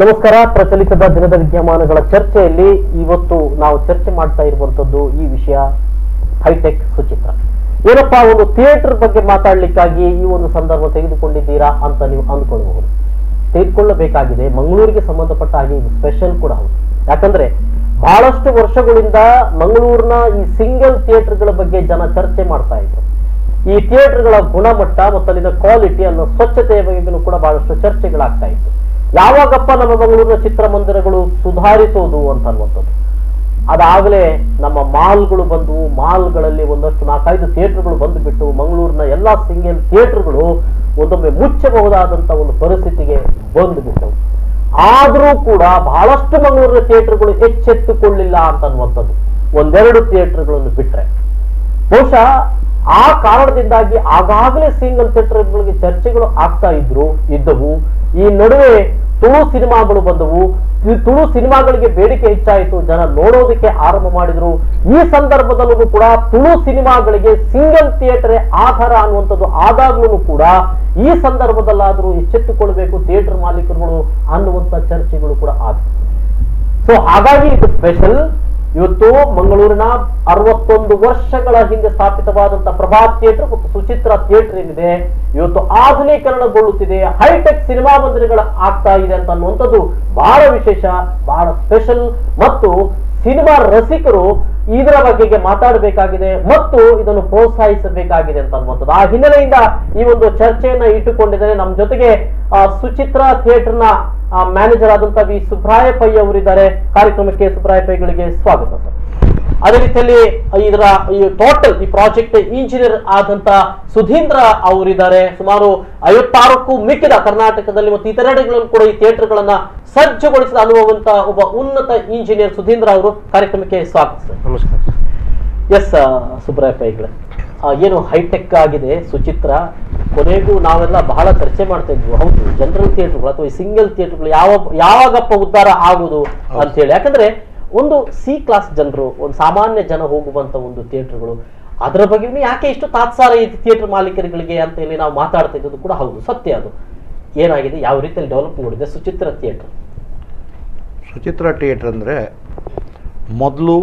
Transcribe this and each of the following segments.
ನಮಸ್ಕಾರ. ಪ್ರಚಲಿತದ ದಿನದ ವಿದ್ಯಮಾನಗಳ ಚರ್ಚೆಯಲ್ಲಿ ಇವತ್ತು ನಾವು ಚರ್ಚೆ ಮಾಡ್ತಾ ಇರುವಂತದ್ದು ಈ ವಿಷಯ ಹೈಟೆಕ್ ಸುಚಿತ್ರ. ಏನಪ್ಪಾ ಒಂದು ಥಿಯೇಟರ್ ಬಗ್ಗೆ ಮಾತಾಡ್ಲಿಕ್ಕಾಗಿ ಈ ಒಂದು ಸಂದರ್ಭ ತೆಗೆದುಕೊಂಡಿದ್ದೀರಾ ಅಂತ ನೀವು ಅಂದ್ಕೊಳ್ಳಬಹುದು. ತೆಗೆದುಕೊಳ್ಳಬೇಕಾಗಿದೆ. ಮಂಗಳೂರಿಗೆ ಸಂಬಂಧಪಟ್ಟ ಹಾಗೆ ಇದು ಸ್ಪೆಷಲ್ ಕೂಡ ಹೌದು. ಯಾಕಂದ್ರೆ ಬಹಳಷ್ಟು ವರ್ಷಗಳಿಂದ ಮಂಗಳೂರಿನ ಈ ಸಿಂಗಲ್ ಥಿಯೇಟರ್ಗಳ ಬಗ್ಗೆ ಜನ ಚರ್ಚೆ ಮಾಡ್ತಾ ಇದ್ರು. ಈ ಥಿಯೇಟರ್ಗಳ ಗುಣಮಟ್ಟ ಮತ್ತು ಅಲ್ಲಿನ ಕ್ವಾಲಿಟಿ ಅನ್ನೋ ಸ್ವಚ್ಛತೆಯ ಬಗ್ಗೆನೂ ಕೂಡ ಬಹಳಷ್ಟು ಚರ್ಚೆಗಳಾಗ್ತಾ ಇತ್ತು. ಯಾವಾಗಪ್ಪ ನಮ್ಮ ಮಂಗಳೂರಿನ ಚಿತ್ರಮಂದಿರಗಳು ಸುಧಾರಿಸೋದು ಅಂತ ಅನ್ನುವಂಥದ್ದು. ಅದಾಗಲೇ ನಮ್ಮ ಮಾಲ್ಗಳು ಬಂದವು. ಮಾಲ್ಗಳಲ್ಲಿ ಒಂದಷ್ಟು 4-5 ಥಿಯೇಟರ್ಗಳು ಬಂದುಬಿಟ್ಟು ಮಂಗಳೂರಿನ ಎಲ್ಲಾ ಸಿಂಗಲ್ ಥಿಯೇಟರ್ಗಳು ಒಂದೊಮ್ಮೆ ಮುಚ್ಚಬಹುದಾದಂತ ಒಂದು ಪರಿಸ್ಥಿತಿಗೆ ಬಂದುಬಿಟ್ಟವು. ಆದರೂ ಕೂಡ ಬಹಳಷ್ಟು ಮಂಗಳೂರಿನ ಥಿಯೇಟರ್ಗಳು ಎಚ್ಚೆತ್ತುಕೊಳ್ಳಿಲ್ಲ ಅಂತ ಅನ್ನುವಂಥದ್ದು. 1-2 ಥಿಯೇಟರ್ಗಳನ್ನು ಬಿಟ್ರೆ ಬಹುಶಃ ಆ ಕಾರಣದಿಂದಾಗಿ ಆಗಾಗಲೇ ಸಿಂಗಲ್ ಥಿಯೇಟರ್ಗಳಿಗೆ ಚರ್ಚೆಗಳು ಆಗ್ತಾ ಇದ್ದವು. ಈ ನಡುವೆ ತುಳು ಸಿನಿಮಾಗಳು ಬಂದವು. ಈ ತುಳು ಸಿನಿಮಾಗಳಿಗೆ ಬೇಡಿಕೆ ಹೆಚ್ಚಾಯಿತು. ಜನ ನೋಡೋದಕ್ಕೆ ಆರಂಭ ಮಾಡಿದ್ರು. ಈ ಸಂದರ್ಭದಲ್ಲೂ ಕೂಡ ತುಳು ಸಿನಿಮಾಗಳಿಗೆ ಸಿಂಗಲ್ ಥಿಯೇಟರ್ ಆಧಾರ ಅನ್ನುವಂಥದ್ದು ಆದಾಗ್ಲೂ ಕೂಡ ಈ ಸಂದರ್ಭದಲ್ಲಾದ್ರೂ ಎಚ್ಚೆತ್ತುಕೊಳ್ಬೇಕು ಥಿಯೇಟರ್ ಮಾಲೀಕರುಗಳು ಅನ್ನುವಂಥ ಚರ್ಚೆಗಳು ಕೂಡ ಆದವು. ಸೊ ಹಾಗಾಗಿ ಇದು ಸ್ಪೆಷಲ್. ಇವತ್ತು ಮಂಗಳೂರಿನ 61 ವರ್ಷಗಳ ಹಿಂದೆ ಸ್ಥಾಪಿತವಾದಂತಹ ಪ್ರಭಾತ್ ಥಿಯೇಟರ್ ಮತ್ತು ಸುಚಿತ್ರ ಥಿಯೇಟರ್ ಏನಿದೆ ಇವತ್ತು ಆಧುನೀಕರಣಗೊಳ್ಳುತ್ತಿದೆ. ಹೈಟೆಕ್ ಸಿನಿಮಾ ಮಂದಿರಗಳ ಆಗ್ತಾ ಇದೆ ಅಂತ ಅನ್ನುವಂಥದ್ದು ಬಹಳ ವಿಶೇಷ, ಬಹಳ ಸ್ಪೆಷಲ್. ಮತ್ತು ಸಿನಿಮಾ ರಸಿಕರು ಇದರ ಬಗೆಗೆ ಮಾತಾಡಬೇಕಾಗಿದೆ ಮತ್ತು ಇದನ್ನು ಪ್ರೋತ್ಸಾಹಿಸಬೇಕಾಗಿದೆ ಅಂತ ಅನ್ನುವಂಥದ್ದು. ಆ ಹಿನ್ನೆಲೆಯಿಂದ ಈ ಒಂದು ಚರ್ಚೆಯನ್ನ ಇಟ್ಟುಕೊಂಡಿದ್ದಾರೆ. ನಮ್ಮ ಜೊತೆಗೆ ಸುಚಿತ್ರ ಥಿಯೇಟರ್ನ ಮ್ಯಾನೇಜರ್ ಆದಂತ ವಿ ಸುಬ್ರಾಯ ಪೈ ಅವರಿದ್ದಾರೆ. ಕಾರ್ಯಕ್ರಮಕ್ಕೆ ಸುಬ್ರಾಯ ಪೈಗಳಿಗೆ ಸ್ವಾಗತ ಸರ್. ಅದೇ ರೀತಿಯಲ್ಲಿ ಇದರ ಈ ಟೋಟಲ್ ಈ ಪ್ರಾಜೆಕ್ಟ್ ಇಂಜಿನಿಯರ್ ಆದಂತ ಸುಧೀಂದ್ರ ಅವರಿದ್ದಾರೆ. ಸುಮಾರು 56ಕ್ಕೂ ಮಿಕ್ಕಿದ ಕರ್ನಾಟಕದಲ್ಲಿ ಮತ್ತು ಇತರೆಡೆಗಳಲ್ಲೂ ಕೂಡ ಈ ಥಿಯೇಟರ್ಗಳನ್ನ ಸಜ್ಜುಗೊಳಿಸಿದ ಅನುಭವಂತ ಒಬ್ಬ ಉನ್ನತ ಇಂಜಿನಿಯರ್ ಸುಧೀಂದ್ರ ಅವರು. ಕಾರ್ಯಕ್ರಮಕ್ಕೆ ಸ್ವಾಗತ ಸರ್. ನಮಸ್ಕಾರ. ಎಸ್ ಸುಬ್ರಾಯ ಪೈಗಳೇ, ಏನು ಹೈಟೆಕ್ ಆಗಿದೆ ಸುಚಿತ್ರ. ಕೊನೆಗೂ ನಾವೆಲ್ಲ ಬಹಳ ಚರ್ಚೆ ಮಾಡ್ತಾ ಇದ್ವಿ, ಹೌದು ಜನರಲ್ ಥಿಯೇಟರ್ಗಳು ಅಥವಾ ಸಿಂಗಲ್ ಥಿಯೇಟರ್ಗಳು ಯಾವಾಗಪ್ಪ ಉದ್ಧಾರ ಆಗುದು ಅಂತ ಹೇಳಿ. ಯಾಕಂದ್ರೆ ಒಂದು ಸಿ ಕ್ಲಾಸ್ ಜನರು, ಒಂದು ಸಾಮಾನ್ಯ ಜನ ಹೋಗುವಂತ ಒಂದು ಥಿಯೇಟರ್ಗಳು, ಅದರ ಬಗ್ಗೆ ಯಾಕೆ ಇಷ್ಟು ತಾತ್ಸಾರ ಈ ಥಿಯೇಟರ್ ಮಾಲೀಕರುಗಳಿಗೆ ಅಂತ ಹೇಳಿ ನಾವು ಮಾತಾಡ್ತಾ ಇದ್ದು ಕೂಡ ಹೌದು, ಸತ್ಯ. ಅದು ಏನಾಗಿದೆ, ಯಾವ ರೀತಿಯಲ್ಲಿ ಡೆವಲಪ್ ಮಾಡಿದೆ ಸುಚಿತ್ರ ಥಿಯೇಟರ್? ಸುಚಿತ್ರ ಥಿಯೇಟರ್ ಅಂದರೆ ಮೊದಲು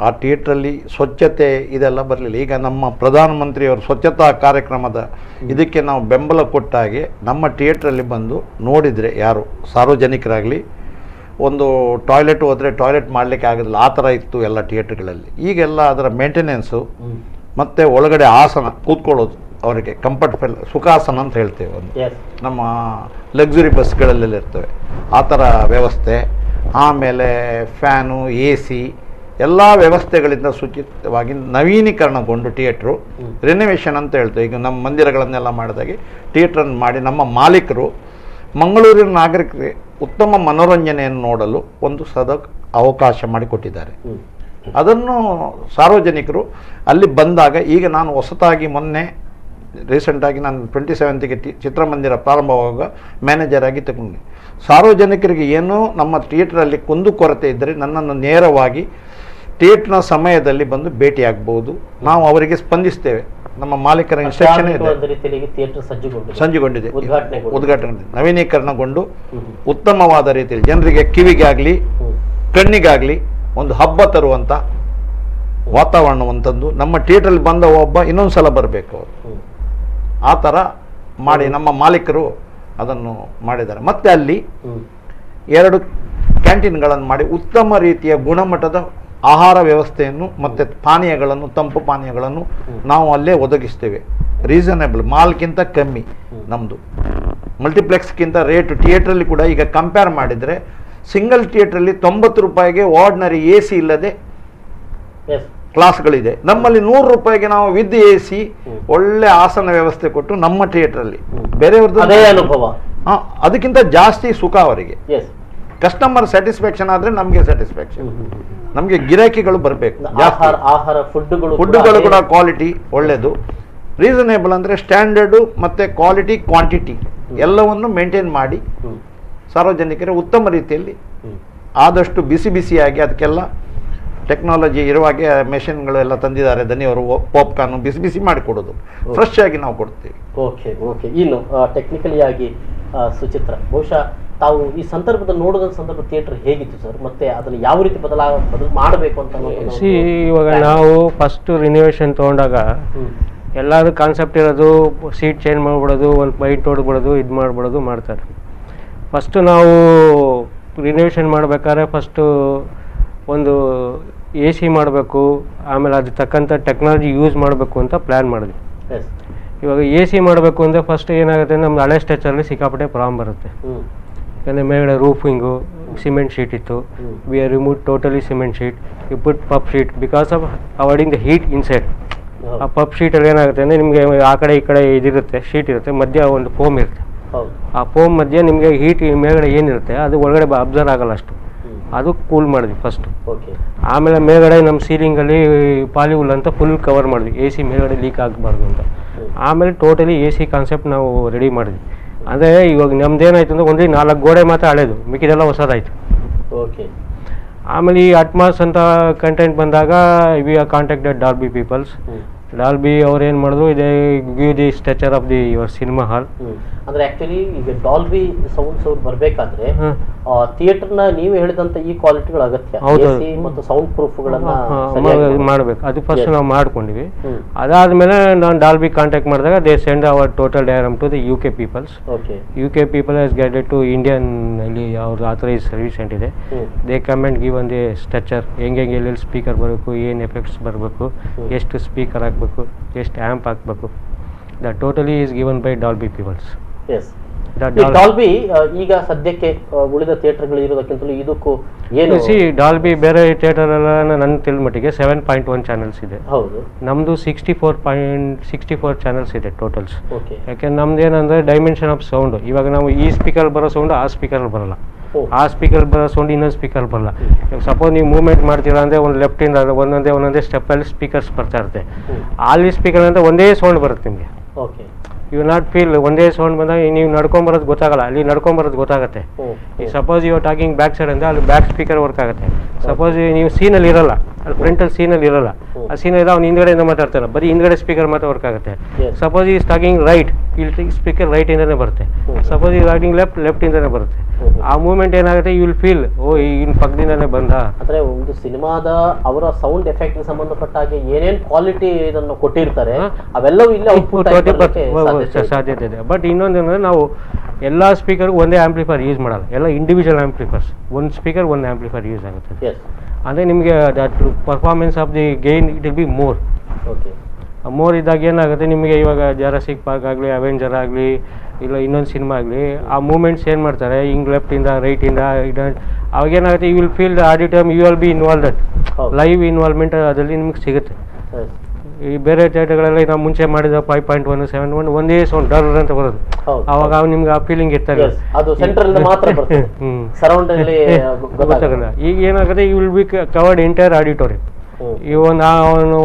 ಆ ಥಿಯೇಟ್ರಲ್ಲಿ ಸ್ವಚ್ಛತೆ ಇದೆಲ್ಲ ಬರಲಿಲ್ಲ. ಈಗ ನಮ್ಮ ಪ್ರಧಾನಮಂತ್ರಿಯವರು ಸ್ವಚ್ಛತಾ ಕಾರ್ಯಕ್ರಮದ ಇದಕ್ಕೆ ನಾವು ಬೆಂಬಲ ಕೊಟ್ಟಾಗೆ ನಮ್ಮ ಥಿಯೇಟ್ರಲ್ಲಿ ಬಂದು ನೋಡಿದರೆ ಯಾರು ಸಾರ್ವಜನಿಕರಾಗಲಿ ಒಂದು ಟಾಯ್ಲೆಟ್ ಹೋದರೆ ಟಾಯ್ಲೆಟ್ ಮಾಡಲಿಕ್ಕೆ ಆಗೋದಿಲ್ಲ, ಆ ಥರ ಇತ್ತು ಎಲ್ಲ ಥಿಯೇಟ್ರ್ಗಳಲ್ಲಿ. ಈಗೆಲ್ಲ ಅದರ ಮೇಂಟೆನೆನ್ಸು ಮತ್ತು ಒಳಗಡೆ ಆಸನ ಕೂತ್ಕೊಳ್ಳೋದು ಅವರಿಗೆ ಕಂಫರ್ಟಬಲ್ ಸುಖಾಸನ ಅಂತ ಹೇಳ್ತೇವೆ, ಒಂದು ನಮ್ಮ ಲಕ್ಸುರಿ ಬಸ್ಗಳಲ್ಲೆಲ್ಲ ಇರ್ತವೆ ಆ ಥರ ವ್ಯವಸ್ಥೆ. ಆಮೇಲೆ ಫ್ಯಾನು, AC ಎಲ್ಲ ವ್ಯವಸ್ಥೆಗಳಿಂದ ಸುಚಿತವಾಗಿ ನವೀನೀಕರಣಗೊಂಡು ಥಿಯೇಟ್ರು ರಿನೋವೇಷನ್ ಅಂತ ಹೇಳ್ತೇವೆ. ಈಗ ನಮ್ಮ ಮಂದಿರಗಳನ್ನೆಲ್ಲ ಮಾಡಿದಾಗೆ ಥಿಯೇಟ್ರನ್ನು ಮಾಡಿ ನಮ್ಮ ಮಾಲೀಕರು ಮಂಗಳೂರಿನ ನಾಗರಿಕರಿಗೆ ಉತ್ತಮ ಮನೋರಂಜನೆಯನ್ನು ನೋಡಲು ಒಂದು ಅವಕಾಶ ಮಾಡಿಕೊಟ್ಟಿದ್ದಾರೆ. ಅದನ್ನು ಸಾರ್ವಜನಿಕರು ಅಲ್ಲಿ ಬಂದಾಗ, ಈಗ ನಾನು ಹೊಸತಾಗಿ ಮೊನ್ನೆ ರೀಸೆಂಟಾಗಿ ನಾನು 27ಗೆ ಚಿತ್ರಮಂದಿರ ಪ್ರಾರಂಭವಾಗ ಮ್ಯಾನೇಜರ್ ಆಗಿ ತಗೊಂಡೆ. ಸಾರ್ವಜನಿಕರಿಗೆ ಏನೋ ನಮ್ಮ ಥಿಯೇಟ್ರಲ್ಲಿ ಕುಂದುಕೊರತೆ ಇದ್ದರೆ ನನ್ನನ್ನು ನೇರವಾಗಿ ಥಿಯೇಟ್ರ್ನ ಸಮಯದಲ್ಲಿ ಬಂದು ಭೇಟಿಯಾಗಬಹುದು. ನಾವು ಅವರಿಗೆ ಸ್ಪಂದಿಸ್ತೇವೆ. ನಮ್ಮ ಮಾಲೀಕರ ಇನ್ಸ್ಟ್ರಕ್ಷನ್ ಇದೆ, ಸಜ್ಜುಗೊಂಡಿದೆ, ಉದ್ಘಾಟನೆ ನವೀನೀಕರಣಗೊಂಡು ಉತ್ತಮವಾದ ರೀತಿಯಲ್ಲಿ ಜನರಿಗೆ ಕಿವಿಗಾಗಲಿ ಕಣ್ಣಿಗಾಗಲಿ ಒಂದು ಹಬ್ಬ ತರುವಂಥ ವಾತಾವರಣವಂತಂದು ನಮ್ಮ ಥಿಯೇಟ್ರಲ್ಲಿ ಬಂದ ಒಬ್ಬ ಇನ್ನೊಂದು ಸಲ ಬರಬೇಕು ಅವರು, ಆ ಥರ ಮಾಡಿ ನಮ್ಮ ಮಾಲೀಕರು ಅದನ್ನು ಮಾಡಿದ್ದಾರೆ. ಮತ್ತು ಅಲ್ಲಿ 2 ಕ್ಯಾಂಟೀನ್ಗಳನ್ನು ಮಾಡಿ ಉತ್ತಮ ರೀತಿಯ ಗುಣಮಟ್ಟದ ಆಹಾರ ವ್ಯವಸ್ಥೆಯನ್ನು ಮತ್ತು ಪಾನೀಯಗಳನ್ನು, ತಂಪು ಪಾನೀಯಗಳನ್ನು ನಾವು ಅಲ್ಲೇ ಒದಗಿಸ್ತೇವೆ. ರೀಸನೇಬಲ್, ಮಾಲ್ಗಿಂತ ಕಮ್ಮಿ ನಮ್ಮದು. ಮಲ್ಟಿಪ್ಲೆಕ್ಸ್ಗಿಂತ ರೇಟು ಥಿಯೇಟ್ರಲ್ಲಿ ಕೂಡ ಈಗ ಕಂಪೇರ್ ಮಾಡಿದರೆ ಸಿಂಗಲ್ ಥಿಯೇಟ್ರಲ್ಲಿ 90 ರೂಪಾಯಿಗೆ ಆರ್ಡಿನರಿ AC ಇಲ್ಲದೆ ಕ್ಲಾಸ್ಗಳಿದೆ. ನಮ್ಮಲ್ಲಿ 100 ರೂಪಾಯಿಗೆ ನಾವು ವಿತ್ AC ಒಳ್ಳೆ ಆಸನ ವ್ಯವಸ್ಥೆ ಕೊಟ್ಟು ನಮ್ಮ ಥಿಯೇಟ್ರಲ್ಲಿ ಬೇರೆಯವ್ರದ್ದು ಅನುಭವ ಅದಕ್ಕಿಂತ ಜಾಸ್ತಿ ಸುಖ ಅವರಿಗೆ. ಕಸ್ಟಮರ್ ಸ್ಯಾಟಿಸ್ಫ್ಯಾಕ್ಷನ್ ಆದರೆ ನಮಗೆ ಸ್ಯಾಟಿಸ್ಫ್ಯಾಕ್ಷನ್, ನಮಗೆ ಗಿರಾಕಿಗಳು ಬರಬೇಕು. ಫುಡ್ಗಳು ಕೂಡ ಕ್ವಾಲಿಟಿ ಒಳ್ಳೆಯದು, ರೀಸನೇಬಲ್ ಅಂದರೆ ಸ್ಟ್ಯಾಂಡರ್ಡು ಮತ್ತು ಕ್ವಾಲಿಟಿ ಕ್ವಾಂಟಿಟಿ ಎಲ್ಲವನ್ನು ಮೇಂಟೈನ್ ಮಾಡಿ ಸಾರ್ವಜನಿಕರ ಉತ್ತಮ ರೀತಿಯಲ್ಲಿ ಆದಷ್ಟು ಬಿಸಿ ಬಿಸಿಯಾಗಿ ಅದಕ್ಕೆಲ್ಲ ಟೆಕ್ನಾಲಜಿ ಇರುವಾಗೆ ಮೆಷಿನ್ಗಳೆಲ್ಲ ತಂದಿದ್ದಾರೆ. ದನಿಯವರು ಪಾಪ್ಕಾರ್ನ್ ಬಿಸಿ ಬಿಸಿ ಮಾಡಿಕೊಡೋದು, ಫ್ರೆಶ್ ಆಗಿ ನಾವು ಕೊಡ್ತೀವಿ. Okay okay. ಇನ್ನು ಟೆಕ್ನಿಕಲಿ ಆಗಿ ಸುಚಿತ್ರ, ಬಹುಶಃ ತಾವು ಈ ಸಂದರ್ಭದಲ್ಲಿ ನೋಡಿದ ಸಂದರ್ಭ ಥಿಯೇಟರ್ ಹೇಗಿತ್ತು ಸರ್, ಮತ್ತೆ ಅದನ್ನು ಯಾವ ರೀತಿ ಬದಲು ಮಾಡಬೇಕು ಅಂತ ಇವಾಗ ನಾವು ಫಸ್ಟ್ ರಿನೋವೇಷನ್ ತೊಗೊಂಡಾಗ ಎಲ್ಲಾದ್ರೂ ಕಾನ್ಸೆಪ್ಟ್ ಇರೋದು ಸೀಟ್ ಚೇಂಜ್ ಮಾಡಿಬಿಡೋದು, ಒಂದು ಪೈಂಟ್ ಹೊಡೆದ್ಬಿಡೋದು, ಇದು ಮಾಡಿಬಿಡೋದು ಮಾಡ್ತಾರೆ. ಫಸ್ಟು ನಾವು ರಿನೋವೇಷನ್ ಮಾಡಬೇಕಾದ್ರೆ ಫಸ್ಟು ಒಂದು ಎ ಸಿ ಮಾಡಬೇಕು, ಆಮೇಲೆ ಅದಕ್ಕೆ ತಕ್ಕಂಥ ಟೆಕ್ನಾಲಜಿ ಯೂಸ್ ಮಾಡಬೇಕು ಅಂತ ಪ್ಲ್ಯಾನ್ ಮಾಡಿದ್ವಿ. ಇವಾಗ ಎ ಸಿ ಮಾಡಬೇಕು ಅಂದರೆ ಫಸ್ಟ್ ಏನಾಗುತ್ತೆ, ನಮ್ಮ ಹಳೆ ಸ್ಟ್ರೆಚಲ್ಲಿ ಸಿಕ್ಕಾಪಟ್ಟೆ ಪ್ರಾಬ್ಲಮ್ ಬರುತ್ತೆ. ಯಾಕಂದರೆ ಮೇಲ್ಗಡೆ ರೂಫಿಂಗು ಸಿಮೆಂಟ್ ಶೀಟ್ ಇತ್ತು. We are remove totally cement sheet, you put PUF sheet because of avoiding the heat inside. ಆ ಪಪ್ ಶೀಟಲ್ಲಿ ಏನಾಗುತ್ತೆ ಅಂದರೆ ನಿಮಗೆ ಆ ಕಡೆ ಈ ಕಡೆ ಇದಿರುತ್ತೆ, ಶೀಟ್ ಇರುತ್ತೆ, ಮಧ್ಯ ಒಂದು ಫೋಮ್ ಇರುತ್ತೆ. ಆ ಫೋಮ್ ಮಧ್ಯೆ ನಿಮಗೆ ಹೀಟ್ ಮೇಲ್ಗಡೆ ಏನಿರುತ್ತೆ ಅದು ಒಳಗಡೆ ಅಬ್ಸರ್ವ್ ಆಗಲ್ಲ ಅಷ್ಟು, ಅದು ಕೂಲ್ ಮಾಡಿದ್ವಿ ಫಸ್ಟು. ಆಮೇಲೆ ಮೇಲ್ಗಡೆ ನಮ್ಮ ಸೀಲಿಂಗಲ್ಲಿ ಪಾಲಿವುಲ್ ಅಂತ ಫುಲ್ ಕವರ್ ಮಾಡಿದ್ವಿ, ಎ ಸಿ ಮೇಲ್ಗಡೆ ಲೀಕ್ ಆಗಬಾರ್ದು ಅಂತ. ಆಮೇಲೆ ಟೋಟಲಿ ಎ ಸಿ ಕಾನ್ಸೆಪ್ಟ್ ನಾವು ರೆಡಿ ಮಾಡಿದ್ವಿ. ಅಂದರೆ ಇವಾಗ ನಮ್ದೇನಾಯ್ತು ಅಂದರೆ ಒಂದೇ 4 ಗೋಡೆ ಮಾತ್ರ ಹಳೇದು, ಮಿಕ್ಕಿದೆಲ್ಲ ಹೊಸದಾಯಿತು. ಆಮೇಲೆ ಈ ಅಟ್ಮಾಸ್ ಅಂತ ಕಂಟೆಂಟ್ ಬಂದಾಗ we are contacted Dolby peoples. Dolby ಅವ್ರು ಏನು ಮಾಡಿದ್ರು, ಇದೇ give the structure of the your cinema hall. ಅಂದ್ರೆ ಆಕ್ಚುಲಿ ಈಗ ಡಾಲ್ಬಿ ಸೌಂಡ್ ಬರಬೇಕಾದ್ರೆ ಥಿಯೇಟರ್ನ ನೀವು ಹೇಳಿದಂತ ಈ ಕ್ವಾಲಿಟಿಗಳ ಅಗತ್ಯ, ಮತ್ತು ಸೌಂಡ್ ಪ್ರೂಫ್ಗಳನ್ನ ಮಾಡಬೇಕು. ಅದು ಫಸ್ಟ್ ನಾವು ಮಾಡ್ಕೊಂಡಿವಿ. ಅದಾದ್ಮೇಲೆ ನಾನು ಡಾಲ್ಬಿ ಕಾಂಟ್ಯಾಕ್ಟ್ ಮಾಡಿದಾಗ they send our total diagram to the UK peoples. UK people has guided to Indian, ಇಲ್ಲಿ ಅವ್ರದ್ದು ಆಥರೈಸ್ ಸರ್ವಿಸ್ ಸೆಂಟರ್ ಇದೆ. They come and give one the structure, ಹೆಂಗೆ ಎಲ್ಲೆಲ್ಲಿ ಸ್ಪೀಕರ್ ಬರಬೇಕು, ಏನು ಎಫೆಕ್ಟ್ಸ್ ಬರಬೇಕು, ಎಷ್ಟು ಸ್ಪೀಕರ್ ಹಾಕಬೇಕು, ಎಷ್ಟು ಆ್ಯಂಪ್ ಹಾಕಬೇಕು. The totally is given by Dolby peoples. Dolby ಈಗ ಸದ್ಯಕ್ಕೆ ಉಳಿದ ಥಿಯೇಟರ್ಗಳು ಇರೋದಕ್ಕಿಂತಲೂ ಇದಕ್ಕೂ ಏನು ಡಾಲ್ಬಿ ಬೇರೆ ಥಿಯೇಟರ್ ಎಲ್ಲ ನನ್ನ ತಿಳಿದ ಮಟ್ಟಿಗೆ 7.1 ಚಾನಲ್ಸ್ ಇದೆ. ಹೌದು, ನಮ್ದು 64 ಚಾನಲ್ಸ್ ಇದೆ ಟೋಟಲ್ಸ್. ಯಾಕೆ ನಮ್ದು ಏನಂದ್ರೆ ಡೈಮೆನ್ಷನ್ ಆಫ್ ಸೌಂಡ್, ಇವಾಗ ನಾವು ಈ ಸ್ಪೀಕರ್ ಬರೋ ಸೌಂಡ್ ಆ ಸ್ಪೀಕರ್ ಬರಲ್ಲ, ಆ ಸ್ಪೀಕರ್ ಬರೋ ಸೌಂಡ್ ಇನ್ನೊಂದು ಸ್ಪೀಕರ್ ಬರಲ್ಲ. ಇವಾಗ ಸಪೋಸ್ ನೀವು ಮೂವ್ಮೆಂಟ್ ಮಾಡ್ತೀರಾ ಅಂದರೆ ಒಂದು ಲೆಫ್ಟಿಂದ ಒಂದೊಂದೇ ಸ್ಟೆಪ್ಪಲ್ಲಿ ಸ್ಪೀಕರ್ಸ್ ಬರ್ತಾ ಇರುತ್ತೆ. ಅಲ್ಲಿ ಸ್ಪೀಕರ್ ಅಂತ ಒಂದೇ ಸೌಂಡ್ ಬರುತ್ತೆ ನಿಮಗೆ. ಯು ನಾಟ್ ಫೀಲ್ ಒಂದೇ ಸೌಂಡ್ ಬಂದಾಗ ನೀವು ನಡ್ಕೊಂಬರೋದು ಗೊತ್ತಾಗಲ್ಲ, ಅಲ್ಲಿ ನಡ್ಕೊಂಬರೋದು ಗೊತ್ತಾಗುತ್ತೆ. ಈ ಸಪೋಸ್ ಇವಾಗ ಟಾಕಿಂಗ್ ಬ್ಯಾಕ್ ಸೈಡ್ ಅಂದರೆ ಅಲ್ಲಿ ಬ್ಯಾಕ್ ಸ್ಪೀಕರ್ ವರ್ಕ್ ಆಗುತ್ತೆ. ಸಪೋಸ್ ನೀವು ಸೀನಲ್ಲಿ ಇರಲ್ಲ, ಅಲ್ಲಿ ಫ್ರಂಟಲ್ಲಿ ಸೀನಲ್ಲಿ ಇರಲ್ಲ, ಆ ಸೀನಲ್ಲಿ ಅವ್ನು ಹಿಂದ್ಗಡೆಯಿಂದ ಮಾತಾಡ್ತಾನೆ, ಬರೀ ಹಿಂದ್ಗಡೆ ಸ್ಪೀಕರ್ ಮಾತ್ರ ವರ್ಕ್ ಆಗುತ್ತೆ. ಸಪೋಸ್ ಈ ಟಾಕಿಂಗ್ ರೈಟ್, ಇಲ್ಲಿ ಸ್ಪೀಕರ್ ರೈಟ್ ಇಂದಾನೆ ಬರುತ್ತೆ. ಸಪೋಸ್ ಈ ಟಾಕಿಂಗ್ ಲೆಫ್ಟ್ ಇಂದಾನೆ ಬರುತ್ತೆ. ಆ ಮೂವ್ಮೆಂಟ್ ಏನಾಗುತ್ತೆ, ಯು ವಿಲ್ ಫೀಲ್ ಓ ಇನ್ ಪಕ್ಕದಿಂದಾನೆ ಬಂದ. ಅಂದ್ರೆ ಒಂದು ಸಿನಿಮಾದ ಅವರ ಸೌಂಡ್ ಎಫೆಕ್ಟ್ ಸಂಬಂಧಪಟ್ಟ ಹಾಗೆ ಏನೇನು ಕ್ವಾಲಿಟಿ ಇದನ್ನು ಕೊಟ್ಟಿರ್ತಾರೆ ಅವೆಲ್ಲವೂ ಇಲ್ಲಿ ಔಟ್ಪುಟ್ ಸಾಧ್ಯತೆ ಇದೆ. ಬಟ್ ಇನ್ನೊಂದೇನಂದ್ರೆ ನಾವು ಎಲ್ಲ ಸ್ಪೀಕರ್ ಒಂದೇ ಆಂಪ್ಲಿಫೈರ್ ಯೂಸ್ ಮಾಡಲ್ಲ, ಎಲ್ಲ ಇಂಡಿವಿಜುವಲ್ ಆಂಪ್ಲಿಫೈರ್ಸ್. ಒಂದು ಸ್ಪೀಕರ್ ಒಂದು ಆಂಪ್ಲಿಫೈರ್ ಯೂಸ್ ಆಗುತ್ತೆ. ಅಂದರೆ ನಿಮಗೆ that performance of the gain it will be more. More ಇದ್ದಾಗ ಏನಾಗುತ್ತೆ ನಿಮಗೆ, ಇವಾಗ ಜರಾಸಿಕ್ ಪಾರ್ಕ್ ಆಗಲಿ, ಅವೆಂಜರ್ ಆಗಲಿ, ಇಲ್ಲ ಇನ್ನೊಂದು ಸಿನಿಮಾ ಆಗಲಿ, ಆ ಮೂಮೆಂಟ್ಸ್ ಏನು ಮಾಡ್ತಾರೆ ಹಿಂಗೆ ಲೆಫ್ಟಿಂದ ರೈಟಿಂದ ಅವಾಗ ಏನಾಗುತ್ತೆ, you will feel the auditorium, you will be involved, live involvement ಅದರಲ್ಲಿ ನಿಮ್ಗೆ ಸಿಗುತ್ತೆ. ಈ ಬೇರೆ ಥಿಯೇಟರ್ಗಳಲ್ಲಿ ನಾವು ಮುಂಚೆ ಮಾಡಿದ 5.1, 7.1 ಒಂದೇ ಸೌಂಡ್ ಡರ್ ಅಂತ ಬರೋದು, ಅವಾಗ ನಿಮ್ಗೆ ಆ ಫೀಲಿಂಗ್ ಇರ್ತಾರೆ. ಗೊತ್ತಾಗಲ್ಲ. ಈಗ ಏನಾಗುತ್ತೆ, you will be covered entire auditorium. ಈ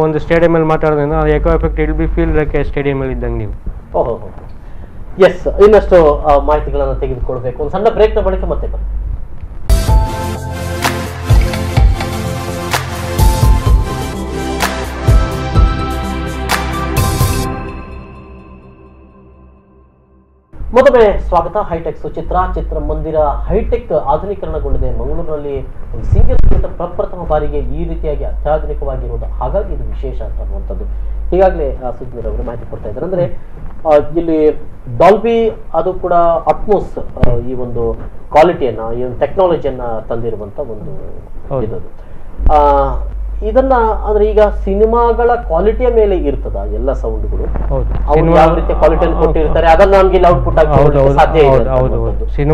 ಒಂದು ಸ್ಟೇಡಿಯಂ ಅಲ್ಲಿ ಮಾತಾಡೋದ್ರಿಂದ echo effect will be feel like stadium ಅಲ್ಲಿ ಇದ್ದಂಗೆ ನೀವು. ಎಸ್, ಇನ್ನಷ್ಟು ಮಾಹಿತಿಗಳನ್ನು ತೆಗೆದುಕೊಳ್ಬೇಕು. ಒಂದು ಸಣ್ಣ ಬ್ರೇಕ್ನ ಬಳಿಕ ಮತ್ತೆ ಬರ್ತೀವಿ. ಮತ್ತೊಮ್ಮೆ ಸ್ವಾಗತ. ಹೈಟೆಕ್ ಸುಚಿತ್ರ ಚಿತ್ರಮಂದಿರ ಹೈಟೆಕ್ ಆಧುನೀಕರಣಗೊಂಡಿದೆ. ಮಂಗಳೂರಿನಲ್ಲಿ ಒಂದು ಸಿಂಗಲ್ ಥಿಯೇಟರ್ ಪ್ರಪ್ರಥಮ ಬಾರಿಗೆ ಈ ರೀತಿಯಾಗಿ ಅತ್ಯಾಧುನಿಕವಾಗಿರುವುದು, ಹಾಗಾಗಿ ಇದು ವಿಶೇಷ ಅಂತ ಅನ್ನುವಂಥದ್ದು. ಈಗಾಗಲೇ ಸುಜ್ಮೀರ್ ಅವರು ಮಾಹಿತಿ ಕೊಡ್ತಾ ಇದ್ದಾರೆ. ಅಂದ್ರೆ ಇಲ್ಲಿ ಡಾಲ್ಬಿ ಅದು ಕೂಡ ಅಟ್ಮೋಸ್ ಈ ಒಂದು ಕ್ವಾಲಿಟಿಯನ್ನ, ಈ ಒಂದು ಟೆಕ್ನಾಲಜಿಯನ್ನ ತಂದಿರುವಂತ ಒಂದು ಇದದು. ಇದನ್ನ ಅಂದ್ರೆ ಈಗ ಸಿನಿಮಾಗಳ ಕ್ವಾಲಿಟಿಯ ಮೇಲೆ ಇರ್ತದ ಎಲ್ಲ ಸೌಂಡ್ಗಳು, ಅವ್ರು ಯಾವ ರೀತಿಯ ಕ್ವಾಲಿಟಿಯನ್ನು ಕೊಟ್ಟಿರ್ತಾರೆ ಅದನ್ನ ನಮ್ಗೆ ಇಲ್ಲಿ ಔಟ್ಪುಟ್ ಆಗಿ ಸಾಧ್ಯ ಇದೆ.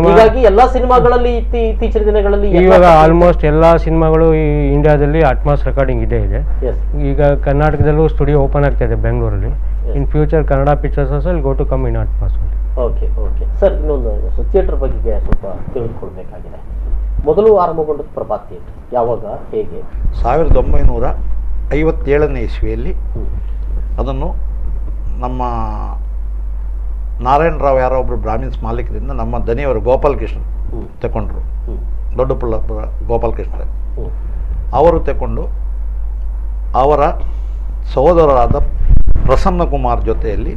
ಹೀಗಾಗಿ ಎಲ್ಲಾ ಸಿನಿಮಾಗಳಲ್ಲಿ ಇತ್ತೀಚಿನ ದಿನಗಳಲ್ಲಿ ಇವಾಗ ಆಲ್ಮೋಸ್ಟ್ ಎಲ್ಲಾ ಸಿನಿಮಾಗಳು ಈ ಇಂಡಿಯಾದಲ್ಲಿ ಅಟ್ಮಾಸ್ ರೆಕಾರ್ಡಿಂಗ್ ಇದೆ. ಈಗ ಕರ್ನಾಟಕದಲ್ಲೂ ಸ್ಟುಡಿಯೋ ಓಪನ್ ಆಗ್ತಾ ಇದೆ ಬೆಂಗಳೂರಲ್ಲಿ. In future Kannada pictures also will go to come in Atmos. Okay sir, ಇನ್ನೊಂದು ಥಿಯೇಟರ್ ಬಗ್ಗೆ ಸ್ವಲ್ಪ ತಿಳಿದುಕೊಳ್ಬೇಕಾಗಿದೆ. ಮೊದಲು ಆರಂಭಗೊಂಡದ್ದು ಪ್ರಭಾತ್ ಥಿಯೇಟರ್ ಯಾವಾಗ, ಹೇಗೆ? 1957ನೇ ಇಸ್ವಿಯಲ್ಲಿ ಅದನ್ನು ನಮ್ಮ ನಾರಾಯಣರಾವ್ ಯಾರೋ ಒಬ್ಬರು ಬ್ರಾಹ್ಮಿನ್ಸ್ ಮಾಲೀಕರಿಂದ ನಮ್ಮ ದನಿಯವರು ಗೋಪಾಲಕೃಷ್ಣ ತಗೊಂಡ್ರು. ದೊಡ್ಡಪುಳ್ಳಪುರ ಗೋಪಾಲಕೃಷ್ಣ ಅವರು ತಗೊಂಡು ಅವರ ಸಹೋದರರಾದ ಪ್ರಸನ್ನ ಕುಮಾರ್ ಜೊತೆಯಲ್ಲಿ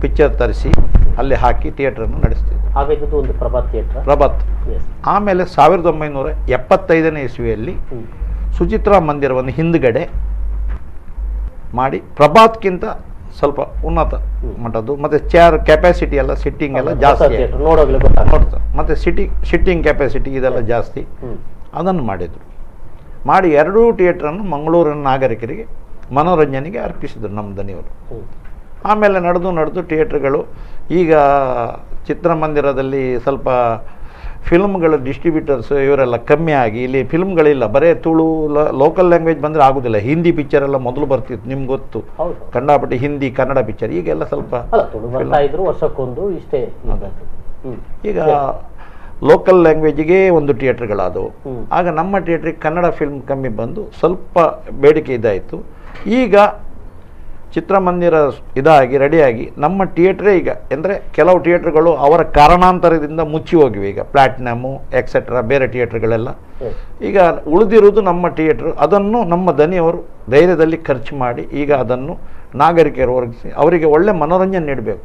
ಪಿಕ್ಚರ್ ತರಿಸಿ ಅಲ್ಲಿ ಹಾಕಿ ಥಿಯೇಟ್ರನ್ನು ನಡೆಸ್ತಿದ್ವಿ. ಆಗಿದ್ದು ಒಂದು ಪ್ರಭಾತ್ ಥಿಯೇಟರ್. ಪ್ರಭಾತ್. ಆಮೇಲೆ 1975ನೇ ಇಸ್ವಿಯಲ್ಲಿ ಸುಚಿತ್ರಾ ಮಂದಿರವನ್ನು ಹಿಂದ್ಗಡೆ ಮಾಡಿ ಪ್ರಭಾತ್ಗಿಂತ ಸ್ವಲ್ಪ ಉನ್ನತ ಮಟ್ಟದ್ದು, ಮತ್ತು ಚೇರ್ ಕೆಪಾಸಿಟಿ ಎಲ್ಲ ಸಿಟ್ಟಿಂಗ್ ಎಲ್ಲ ಜಾಸ್ತಿ, ಮತ್ತು ಸಿಟ್ಟಿಂಗ್ ಕೆಪಾಸಿಟಿ ಇದೆಲ್ಲ ಜಾಸ್ತಿ, ಅದನ್ನು ಮಾಡಿದರು. ಮಾಡಿ ಎರಡೂ ಥಿಯೇಟ್ರನ್ನು ಮಂಗಳೂರಿನ ನಾಗರಿಕರಿಗೆ ಮನೋರಂಜನೆಗೆ ಅರ್ಪಿಸಿದರು ನಮ್ಮ ದನಿಯವರು. ಆಮೇಲೆ ನಡೆದು ಥಿಯೇಟ್ರ್ಗಳು ಈಗ ಚಿತ್ರಮಂದಿರದಲ್ಲಿ ಸ್ವಲ್ಪ ಫಿಲ್ಮ್ಗಳ ಡಿಸ್ಟ್ರಿಬ್ಯೂಟರ್ಸ್ ಇವರೆಲ್ಲ ಕಮ್ಮಿ ಆಗಿ ಇಲ್ಲಿ ಫಿಲ್ಮ್ಗಳಿಲ್ಲ, ಬರೀ ತುಳು ಲೋಕಲ್ ಲ್ಯಾಂಗ್ವೇಜ್ ಬಂದರೆ ಆಗೋದಿಲ್ಲ. ಹಿಂದಿ ಪಿಕ್ಚರ್ ಎಲ್ಲ ಮೊದಲು ಬರ್ತಿತ್ತು, ನಿಮ್ಗೆ ಗೊತ್ತು, ಕಂಡಾಪಟ್ಟಿ ಹಿಂದಿ ಕನ್ನಡ ಪಿಕ್ಚರ್. ಈಗೆಲ್ಲ ಸ್ವಲ್ಪ ವರ್ಷಕ್ಕೊಂದು ಇಷ್ಟೇ. ಈಗ ಲೋಕಲ್ ಲ್ಯಾಂಗ್ವೇಜಿಗೆ ಒಂದು ಥಿಯೇಟ್ರ್ಗಳಾದವು. ಆಗ ನಮ್ಮ ಥಿಯೇಟ್ರಿಗೆ ಕನ್ನಡ ಫಿಲ್ಮ್ ಕಮ್ಮಿ ಬಂದು ಸ್ವಲ್ಪ ಬೇಡಿಕೆ ಇದಾಯಿತು. ಈಗ ಚಿತ್ರಮಂದಿರ ಇದಾಗಿ ರೆಡಿಯಾಗಿ ನಮ್ಮ ಥಿಯೇಟ್ರೇ ಈಗ ಅಂದರೆ ಕೆಲವು ಥಿಯೇಟ್ರ್ಗಳು ಅವರ ಕಾರಣಾಂತರದಿಂದ ಮುಚ್ಚಿ ಹೋಗಿವೆ. ಈಗ ಪ್ಲಾಟಿನಮು ಎಕ್ಸೆಟ್ರಾ ಬೇರೆ ಥಿಯೇಟ್ರ್ಗಳೆಲ್ಲ ಈಗ ಉಳಿದಿರುವುದು ನಮ್ಮ ಥಿಯೇಟ್ರ್. ಅದನ್ನು ನಮ್ಮ ದನಿಯವರು ಧೈರ್ಯದಲ್ಲಿ ಖರ್ಚು ಮಾಡಿ ಈಗ ಅದನ್ನು ನಾಗರಿಕರು ಒದಗಿಸಿ ಅವರಿಗೆ ಒಳ್ಳೆ ಮನೋರಂಜನೆ ನೀಡಬೇಕು.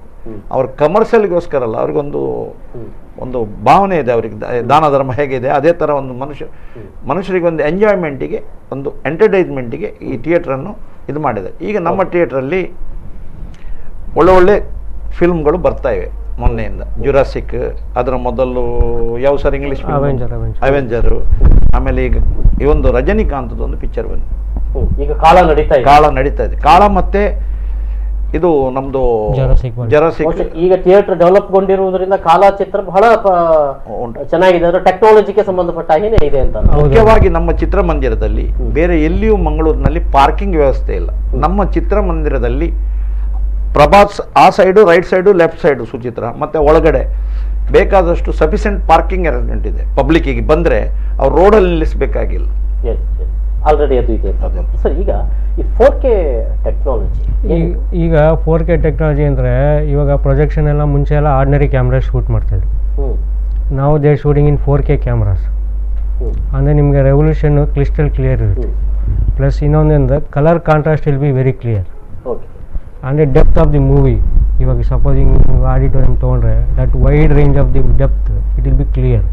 ಅವ್ರ ಕಮರ್ಷಿಯಲ್ಗೋಸ್ಕರ ಅಲ್ಲ, ಅವ್ರಿಗೊಂದು ಭಾವನೆ ಇದೆ, ಅವರಿಗೆ ದಾನ ಧರ್ಮ ಹೇಗಿದೆ ಅದೇ ಥರ ಒಂದು ಮನುಷ್ಯರಿಗೆ ಒಂದು ಎಂಜಾಯ್ಮೆಂಟಿಗೆ, ಒಂದು ಎಂಟರ್ಟೈನ್ಮೆಂಟಿಗೆ ಈ ಥಿಯೇಟ್ರನ್ನು ಇದು ಮಾಡಿದೆ. ಈಗ ನಮ್ಮ ಥಿಯೇಟ್ರಲ್ಲಿ ಒಳ್ಳೆ ಫಿಲ್ಮ್ಗಳು ಬರ್ತಾ ಇವೆ ಮೊನ್ನೆಯಿಂದ. ಜುರಾಸಿಕ್, ಅದರ ಮೊದಲು ಯಾವ ಸರ್ ಇಂಗ್ಲೀಷ್ ಅವೆಂಜರು, ಆಮೇಲೆ ಈಗ ಈ ಒಂದು ರಜನಿಕಾಂತದ ಒಂದು ಪಿಕ್ಚರ್ ಬಂದು ಈಗ ಕಾಳ ನಡೀತಾ ಇದೆ. ಕಾಳ ಮತ್ತೆ ಇದು ನಮ್ದು ಜರಾಸಿಕ್. ಈಗ ಥಿಯೇಟರ್ ಡೆವಲಪ್ ಗೊಂಡಿರುವುದರಿಂದ ಕಾಲ ಚಿತ್ರ ಬಹಳ ಚೆನ್ನಾಗಿದೆ, ಅಂದ್ರೆ ಟೆಕ್ನಾಲಜಿಗೆ ಸಂಬಂಧಪಟ್ಟ ಹಾಗೇನೆ ಇದೆ ಅಂತ. ಮುಖ್ಯವಾಗಿ ನಮ್ಮ ಚಿತ್ರಮಂದಿರದಲ್ಲಿ ಬೇರೆ ಎಲ್ಲಿಯೂ ಮಂಗಳೂರಿನಲ್ಲಿ ಪಾರ್ಕಿಂಗ್ ವ್ಯವಸ್ಥೆ ಇಲ್ಲ. ನಮ್ಮ ಚಿತ್ರಮಂದಿರದಲ್ಲಿ ಪ್ರಭಾತ್ ಆ side, right side, left side Suchitra, ಮತ್ತೆ ಒಳಗಡೆ ಬೇಕಾದಷ್ಟು ಸಫಿಷಿಯೆಂಟ್ ಪಾರ್ಕಿಂಗ್ ಅರೇಂಜ್ಮೆಂಟ್ ಇದೆ. ಪಬ್ಲಿಕ್ಕಿಗೆ ಬಂದರೆ ಅವ್ರು ರೋಡಲ್ಲಿ ನಿಲ್ಲಿಸಬೇಕಾಗಿಲ್ಲ. ಆಲ್ರೆಡಿ ಅದು ಇದೆ ಸರ್. ಈಗ ಈ 4K ಟೆಕ್ನಾಲಜಿ, ಈಗ 4K ಟೆಕ್ನಾಲಜಿ ಅಂದರೆ ಇವಾಗ ಪ್ರೊಜೆಕ್ಷನ್ ಎಲ್ಲ ಮುಂಚೆ ಎಲ್ಲ ಆರ್ಡಿನರಿ ಕ್ಯಾಮ್ರಾ ಶೂಟ್ ಮಾಡ್ತಾಯಿದ್ರು. ನಾವು they shooting in 4K cameras ಅಂದರೆ ನಿಮಗೆ ರೆವಲ್ಯೂಷನ್ ಕ್ಲಿಸ್ಟಲ್ ಕ್ಲಿಯರ್ ಇರುತ್ತೆ. ಪ್ಲಸ್ ಇನ್ನೊಂದೇಂದ್ರೆ colour contrast will be very clear. ಅಂದರೆ ಡೆಪ್ತ್ ಆಫ್ ದಿ ಮೂವಿ, ಇವಾಗ ಸಪೋಸಿಂಗ್ ಆಡಿಟೋರಿಯಂ ತೊಗೊಂಡ್ರೆ that wide range of the depth it will be clear.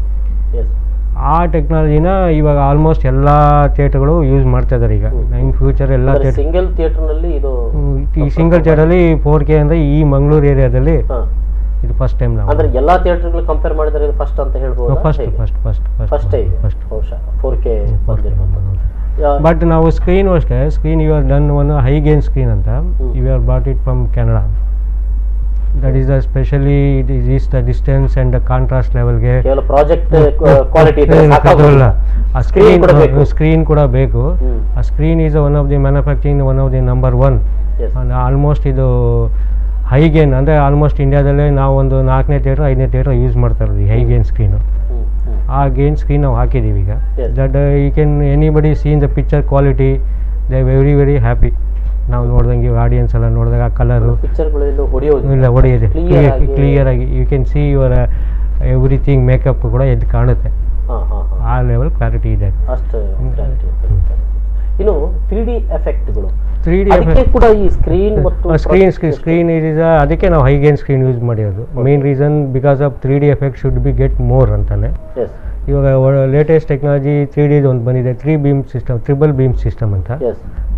ಆ ಟೆಕ್ನಾಲಜಿನ ಇವಾಗ ಆಲ್ಮೋಸ್ಟ್ ಎಲ್ಲ ಥಿಯೇಟರ್ಗಳು ಯೂಸ್ ಮಾಡ್ತಾ ಇದ್ದಾರೆ. ಈಗ ಇನ್ ಫ್ಯೂಚರ್ ಎಲ್ಲ ಸಿಂಗಲ್ ಥಿಯೇಟರ್ನಲ್ಲಿ ಈ ಸಿಂಗಲ್ ಥಿಯೇಟರಲ್ಲಿ 4K ಅಂದರೆ ಈ ಮಂಗಳೂರು ಏರಿಯಾದಲ್ಲಿ ಇದು ಫಸ್ಟ್ ಟೈಮ್ ನಾವು ಅಂದ್ರೆ ಎಲ್ಲ ಥಿಯೇಟರ್ಗಳು ಕಂಪೇರ್ ಮಾಡಿದರೆ ಇದು ಫಸ್ಟ್ ಅಂತ ಹೇಳ್ಬೋದು. ಫಸ್ಟ್ 4K ಬಂದಿರುವಂಥದ್ದು. ಬಟ್ ನಾವು ಸ್ಕ್ರೀನ್ ಅಷ್ಟೇ, screen you are done one high gain screen ಅಂತ you are bought it from Canada. That is specially it is the distance and the contrast ಲೆವೆಲ್ಗೆ ಪ್ರಾಜೆಕ್ಟ್ ಕ್ವಾಲಿಟಿ ಆ screen ಕೂಡ ಬೇಕು. ಆ screen is one of the manufacturing one of the number 1. Almost ಇದು high gain ಅಂದರೆ almost ಇಂಡಿಯಾದಲ್ಲೇ ನಾವು ಒಂದು 4ನೇ ಥಿಯೇಟರ್ 5ನೇ ಥಿಯೇಟರ್ ಯೂಸ್ ಮಾಡ್ತಾ ಇರೋದು ಈ ಹೈ ಗೇನ್ ಸ್ಕ್ರೀನು. ಆ ಗೇನ್ ಸ್ಕ್ರೀನ್ ನಾವು ಹಾಕಿದ್ದೀವಿ ಈಗ. That you can anybody seen the picture quality, they very very happy. ನಾವು ನೋಡ್ದಂಗೆ ಆಡಿಯನ್ಸ್ ಎಲ್ಲ ನೋಡಿದಾಗ ಆ ಕಲರು ಇಲ್ಲ ಹೊಡೆಯಿದೆ ಕ್ಲಿಯರ್ ಆಗಿ. You can see your everything, makeup ಕೂಡ ಎದ್ದು ಕಾಣುತ್ತೆ. ಆ ಲೆವೆಲ್ ಕ್ಲಾರಿಟಿ ಇದೆ. ಇನ್ನು 3D ಎಫೆಕ್ಟ್ಗಳು, 3D ಕೂಡ ಈ ಸ್ಕ್ರೀನ್ ಮತ್ತು ಸ್ಕ್ರೀನ್ ಇಸ್ ಅದಕ್ಕೆ ನಾವು ಹೈ ಗೇನ್ ಸ್ಕ್ರೀನ್ ಯೂಸ್ ಮಾಡಿರೋದು. Main reason because of 3D effect should be get more ಅಂತಾನೆ. ಇವಾಗ ಲೇಟೆಸ್ಟ್ ಟೆಕ್ನಾಲಜಿ 3D ಒಂದು ಬಂದಿದೆ, 3 beam system, triple beam system ಅಂತ.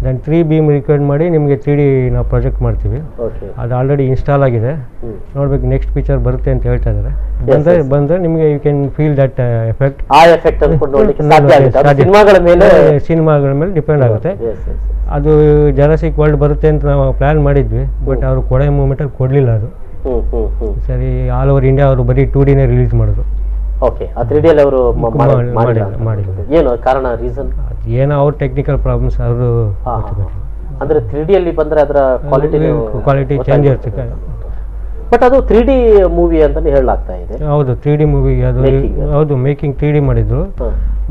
ದೆನ್ 3 beam ರಿಕ್ವೈರ್ಡ್ ಮಾಡಿ ನಿಮಗೆ 3D ನಾವು ಪ್ರೊಜೆಕ್ಟ್ ಮಾಡ್ತೀವಿ. ಅದು ಆಲ್ರೆಡಿ ಇನ್ಸ್ಟಾಲ್ ಆಗಿದೆ, ನೋಡ್ಬೇಕು ನೆಕ್ಸ್ಟ್ ಪಿಕ್ಚರ್ ಬರುತ್ತೆ ಅಂತ ಹೇಳ್ತಾ ಇದ್ದಾರೆ. ಬಂದರೆ ನಿಮಗೆ you can feel that effect. ಸಿನಿಮಾಗಳ ಮೇಲೆ ಡಿಪೆಂಡ್ ಆಗುತ್ತೆ. ಅದು ಜರಾಸಿಕ್ ವರ್ಲ್ಡ್ ಬರುತ್ತೆ ಅಂತ ನಾವು ಪ್ಲಾನ್ ಮಾಡಿದ್ವಿ, ಬಟ್ ಅವರು ಕೊಡೋ ಮೂಮೆಂಟಲ್ಲಿ ಕೊಡಲಿಲ್ಲ. ಅದು ಸರಿ ಆಲ್ ಓವರ್ ಇಂಡಿಯಾ ಅವರು ಬರೀ 2Dನೇ ರಿಲೀಸ್ ಮಾಡಿದ್ರು. ಓಕೆ, ಆ 3D ಅಲ್ಲಿ ಅವರು ಮಾಡಿಲ್ಲ. ಏನು ಕಾರಣ, ರೀಸನ್ ಏನೋ ಅವ್ರ ಟೆಕ್ನಿಕಲ್ ಪ್ರಾಬ್ಲಮ್ಸ್ ಅವರು. ಅಂದ್ರೆ 3D ಅಲ್ಲಿ ಬಂದ್ರೆ ಅದರ ಕ್ವಾಲಿಟಿ ಚೇಂಜ್ ಇರುತ್ತೆ. ಬಟ್ ಅದು 3D ಮೂವಿ ಅಂತಾನೆ ಹೇಳಲಾಗ್ತಾ ಇದೆ. ಹೌದು, 3D ಮೂವಿ ಅದು. ಹೌದು, ಮೇಕಿಂಗ್ 3D ಮಾಡಿದ್ರು.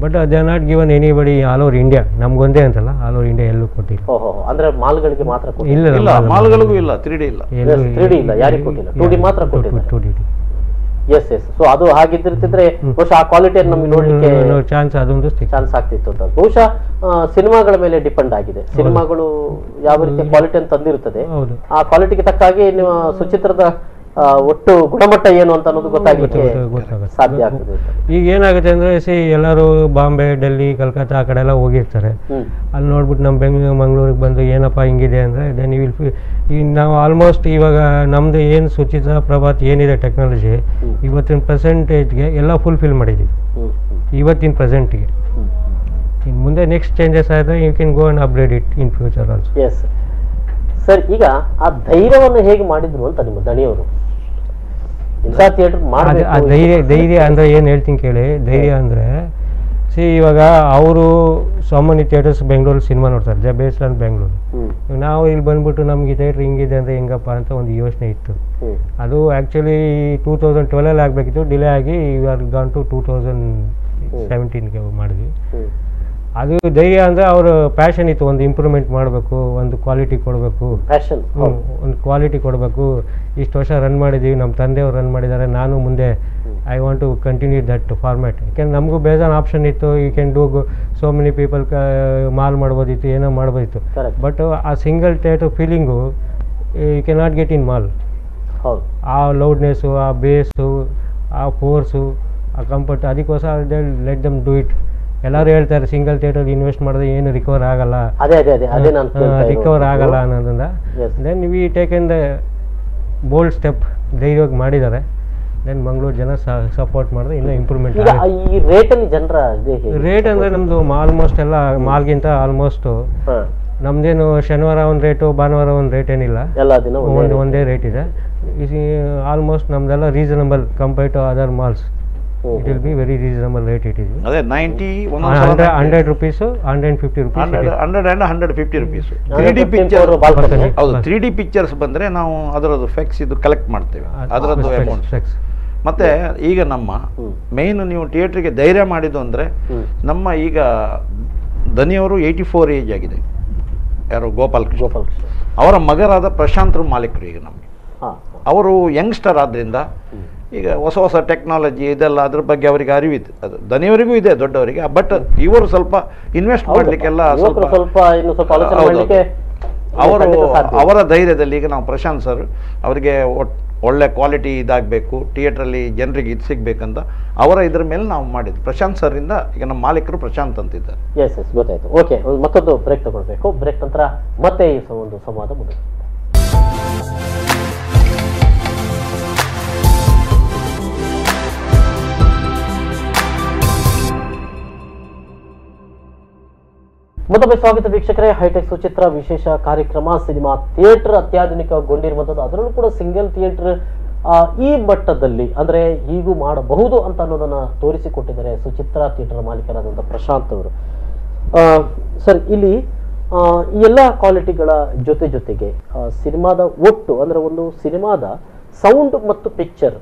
But they are not given anybody all over India. ನಮ್ಗೊಂದೇ ಅಂತಲ್ಲ, ಆಲ್ ಓವರ್ ಇಂಡಿಯಾ ಎಲ್ಲೂ ಕೊಟ್ಟಿಲ್ಲ. ಅಂದ್ರೆ ಮಾಲ್ಗಳಿಗೆ ಮಾತ್ರ ಇಲ್ಲ, ಮಾಲ್ಗಳಿಗೂ ಇಲ್ಲ, 3D ಇಲ್ಲ, 3D ಇಲ್ಲ, ಯಾರಿಗೂ ಕೊಟ್ಟಿಲ್ಲ, 2D ಮಾತ್ರ ಕೊಟ್ಟಿಲ್ಲ. 2D. ಎಸ್. ಸೊ ಅದು ಹಾಗಿದ್ದಿರ್ತಿದ್ರೆ ಬಹುಶಃ ಆ ಕ್ವಾಲಿಟಿಯನ್ನು ನಮ್ಗೆ ನೋಡ್ಲಿಕ್ಕೆ ಚಾನ್ಸ್ ಆಗ್ತಿತ್ತು ಅಂತ. ಬಹುಶಃ ಸಿನಿಮಾಗಳ ಮೇಲೆ ಡಿಪೆಂಡ್ ಆಗಿದೆ. ಸಿನಿಮಾಗಳು ಯಾವ ರೀತಿ ಕ್ವಾಲಿಟಿ ಅಂತ ತಂದಿರುತ್ತದೆ, ಆ ಕ್ವಾಲಿಟಿಗೆ ತಕ್ಕ ಹಾಗೆ ನೀವು ಸುಚಿತ್ರದ ಒಟ್ಟು ಗುಣಮಟ್ಟ ಏನು ಅಂತ ಅನ್ನೋದು ಗೊತ್ತಾಗಲಿಕ್ಕೆ ಸಾಧ್ಯ ಆಗ್ತದೆ. ಈಗ ಏನಾಗುತ್ತೆ ಅಂದರೆ ಎಲ್ಲರೂ ಬಾಂಬೆ, ಡೆಲ್ಲಿ, ಕಲ್ಕತ್ತಾ ಆ ಕಡೆ ಎಲ್ಲ ಹೋಗಿರ್ತಾರೆ. ಅಲ್ಲಿ ನೋಡ್ಬಿಟ್ಟು ನಮ್ಮ ಮಂಗಳೂರಿಗೆ ಬಂದು ಏನಪ್ಪ ಹಿಂಗಿದೆ ಅಂದರೆ ದೆನ್ ಈಗ ನಾವು ಆಲ್ಮೋಸ್ಟ್ ಇವಾಗ ನಮ್ಮದು ಏನು ಸುಚಿತಾ ಪ್ರಭಾತ್ ಏನಿದೆ ಟೆಕ್ನಾಲಜಿ ಇವತ್ತಿನ ಪರ್ಸೆಂಟೇಜ್ಗೆ ಎಲ್ಲ ಫುಲ್ಫಿಲ್ ಮಾಡಿದ್ದೀವಿ ಇವತ್ತಿನ ಪ್ರೆಸೆಂಟಿಗೆ. ಇನ್ನು ಮುಂದೆ ನೆಕ್ಸ್ಟ್ ಚೇಂಜಸ್ ಆದರೆ you can go and upgrade it in future also. Yes sir, ಈಗ ಆ ಧೈರ್ಯವನ್ನು ಹೇಗೆ ಮಾಡಿದ್ರು ಅಂತ ನಿಮ್ಮ ದಣಿಯವರು ಇಂಥ ಥಿಯೇಟರ್ ಧೈರ್ಯ ಅಂದರೆ ಏನು ಹೇಳ್ತೀನಿ ಕೇಳಿ. ಧೈರ್ಯ ಅಂದರೆ ಇವಾಗ ಅವರು so many theatres Bengaluru cinema ನೋಡ್ತಾರೆ, ದೇ ಬೇಸ್ಡ್ ಆನ್ ಬೆಂಗಳೂರು. ನಾವು ಇಲ್ಲಿ ಬಂದ್ಬಿಟ್ಟು ನಮ್ಗೆ ಥಿಯೇಟ್ರ್ ಹಿಂಗಿದೆ ಅಂದರೆ ಹೆಂಗಪ್ಪ ಅಂತ ಒಂದು ಯೋಚನೆ ಇತ್ತು. ಅದು ಆ್ಯಕ್ಚುಲಿ 2012 ಆಗಬೇಕಿತ್ತು, ಡಿಲೇ ಆಗಿ ಆರ್ ಗಾನ್ ಟು 2017ಗೆ ಮಾಡಿದ್ವಿ. ಅದು ಧೈರ್ಯ ಅಂದರೆ ಅವ್ರ ಪ್ಯಾಷನ್ ಇತ್ತು, ಒಂದು ಇಂಪ್ರೂವ್ಮೆಂಟ್ ಮಾಡಬೇಕು, ಒಂದು ಕ್ವಾಲಿಟಿ ಕೊಡಬೇಕು, ಒಂದು ಕ್ವಾಲಿಟಿ ಕೊಡಬೇಕು. ಇಷ್ಟು ವರ್ಷ ರನ್ ಮಾಡಿದ್ದೀವಿ, ನಮ್ಮ ತಂದೆಯವರು ರನ್ ಮಾಡಿದ್ದಾರೆ, ನಾನು ಮುಂದೆ I want to continue that format. ಯಾಕೆಂದ್ರೆ ನಮಗೂ ಬೇಜಾನ್ ಆಪ್ಷನ್ ಇತ್ತು, you can do so many people mall ಮಾಡ್ಬೋದಿತ್ತು, ಏನೋ ಮಾಡ್ಬೋದಿತ್ತು. ಬಟ್ ಆ single theatre feeling you can not get in mall. ಆ ಲೌಡ್ನೆಸ್ಸು, ಆ ಬೇಸು, ಆ ಫೋರ್ಸು, ಆ ಕಂಫರ್ಟ್, ಅದಕ್ಕೋಸ್ಕರ ಲೆಟ್ ದಮ್ ಡೂ ಇಟ್. ಎಲ್ಲರೂ ಹೇಳ್ತಾರೆ ಸಿಂಗಲ್ ಥಿಯೇಟರ್ ಇನ್ವೆಸ್ಟ್ ಮಾಡಿದ್ರೆ ಏನು ರಿಕವರ್ ಆಗಲ್ಲ, ರಿಕವರ್ ಆಗಲ್ಲ ಅನ್ನೋದ್ರಿಂದ then we taken the bold step. ಧೈರ್ಯವಾಗಿ ಮಾಡಿದ್ದಾರೆ. ದೆನ್ ಮಂಗಳೂರು ಜನ ಸಪೋರ್ಟ್ ಮಾಡಿದ್ರೆ ಇನ್ನೂ ಇಂಪ್ರೂವ್ಮೆಂಟ್. ಈ ರೇಟಲ್ಲಿ ಜನರ ರೇಟ್ ಅಂದರೆ ನಮ್ಮದು ಆಲ್ಮೋಸ್ಟ್ ಎಲ್ಲ ಮಾಲ್ಗಿಂತ ಆಲ್ಮೋಸ್ಟ್ ನಮ್ದೇನು ಶನಿವಾರ ಒಂದು ರೇಟು, ಭಾನುವಾರ ಒಂದು ರೇಟ್ ಏನಿಲ್ಲ, ಒಂದೇ ರೇಟ್ ಇದೆ. ಆಲ್ಮೋಸ್ಟ್ ನಮ್ದೆಲ್ಲ reasonable compare to other malls. It will be very reasonable rate it is. ಅದೇ 90 100 rupees 150 rupees 100 and 150 rupees 3D picture. ಹೌದು, 3D ಪಿಕ್ಚರ್ಸ್ ಬಂದ್ರೆ ನಾವು ಅದರದ್ದು ಫೆಕ್ಸ್ ಇದು ಕಲೆಕ್ಟ್ ಮಾಡ್ತೇವೆ, ಅದರದ್ದು ಅಮೌಂಟ್. ಮತ್ತೆ ಈಗ ನಮ್ಮ ಮೇನ್ ನೀವು ಥಿಯೇಟರ್ಗೆ ಧೈರ್ಯ ಮಾಡಿದ್ದು ಅಂದ್ರೆ ನಮ್ಮ ಈಗ ದನಿಯವರು 84 ಏಜ್ ಆಗಿದೆ. ಯಾರು ಗೋಪಾಲ್ ಕೃಷ್ಣ ಅವರ ಮಗರಾದ ಪ್ರಶಾಂತ್ ಮಾಲೀಕರು ಈಗ ನಮಗೆ. ಅವರು ಯಂಗ್ಸ್ಟರ್ ಆದ್ರಿಂದ ಈಗ ಹೊಸ ಹೊಸ ಟೆಕ್ನಾಲಜಿ ಇದೆಲ್ಲ ಅದ್ರ ಬಗ್ಗೆ ಅವರಿಗೆ ಅರಿವಿದೆ. ಅದು ದನಿಯವರಿಗೂ ಇದೆ, ದೊಡ್ಡವರಿಗೆ. ಬಟ್ ಇವರು ಸ್ವಲ್ಪ ಇನ್ವೆಸ್ಟ್ ಮಾಡಲಿಕ್ಕೆಲ್ಲ ಅವರ ಧೈರ್ಯದಲ್ಲಿ ಈಗ ನಾವು ಪ್ರಶಾಂತ್ ಸರ್ ಅವರಿಗೆ ಒಳ್ಳೆ ಕ್ವಾಲಿಟಿ ಇದಾಗಬೇಕು, ಥಿಯೇಟ್ರಲ್ಲಿ ಜನರಿಗೆ ಇದು ಸಿಗ್ಬೇಕಂತ ಅವರ ಇದ್ರ ಮೇಲೆ ನಾವು ಮಾಡಿದ್ವಿ. ಪ್ರಶಾಂತ್ ಸರ್ ಇಂದ ಈಗ ನಮ್ಮ ಮಾಲೀಕರು ಪ್ರಶಾಂತ್ ಅಂತಿದ್ದಾರೆ. ಎಸ್ ಎಸ್ ಗೊತ್ತಾಯ್ತು. ಓಕೆ, ಮತ್ತೊಂದು ಬ್ರೇಕ್ ತಗೊಳ್ಬೇಕು. ಬ್ರೇಕ್ ನಂತರ ಮತ್ತೆ ಈ ಒಂದು ಸಂವಾದ ಮುಂದೆ. ಮತ್ತೊಮ್ಮೆ ಸ್ವಾಗತ ವೀಕ್ಷಕರೇ. ಹೈಟೆಕ್ ಸುಚಿತ್ರ ವಿಶೇಷ ಕಾರ್ಯಕ್ರಮ ಸಿನಿಮಾ ಥಿಯೇಟರ್ ಅತ್ಯಾಧುನಿಕಗೊಂಡಿರುವಂಥದ್ದು, ಅದರಲ್ಲೂ ಕೂಡ ಸಿಂಗಲ್ ಥಿಯೇಟರ್ ಈ ಮಟ್ಟದಲ್ಲಿ ಅಂದರೆ ಹೀಗೂ ಮಾಡಬಹುದು ಅಂತ ಅನ್ನೋದನ್ನ ತೋರಿಸಿಕೊಟ್ಟಿದ್ದಾರೆ ಸುಚಿತ್ರ ಥಿಯೇಟರ್ ಮಾಲೀಕರಾದಂಥ ಪ್ರಶಾಂತ್ ಅವರು. ಸರ್, ಇಲ್ಲಿ ಈ ಎಲ್ಲ ಕ್ವಾಲಿಟಿಗಳ ಜೊತೆಗೆ ಸಿನಿಮಾದ ಒಟ್ಟು ಅಂದರೆ ಒಂದು ಸಿನಿಮಾದ ಸೌಂಡ್ ಮತ್ತು ಪಿಕ್ಚರ್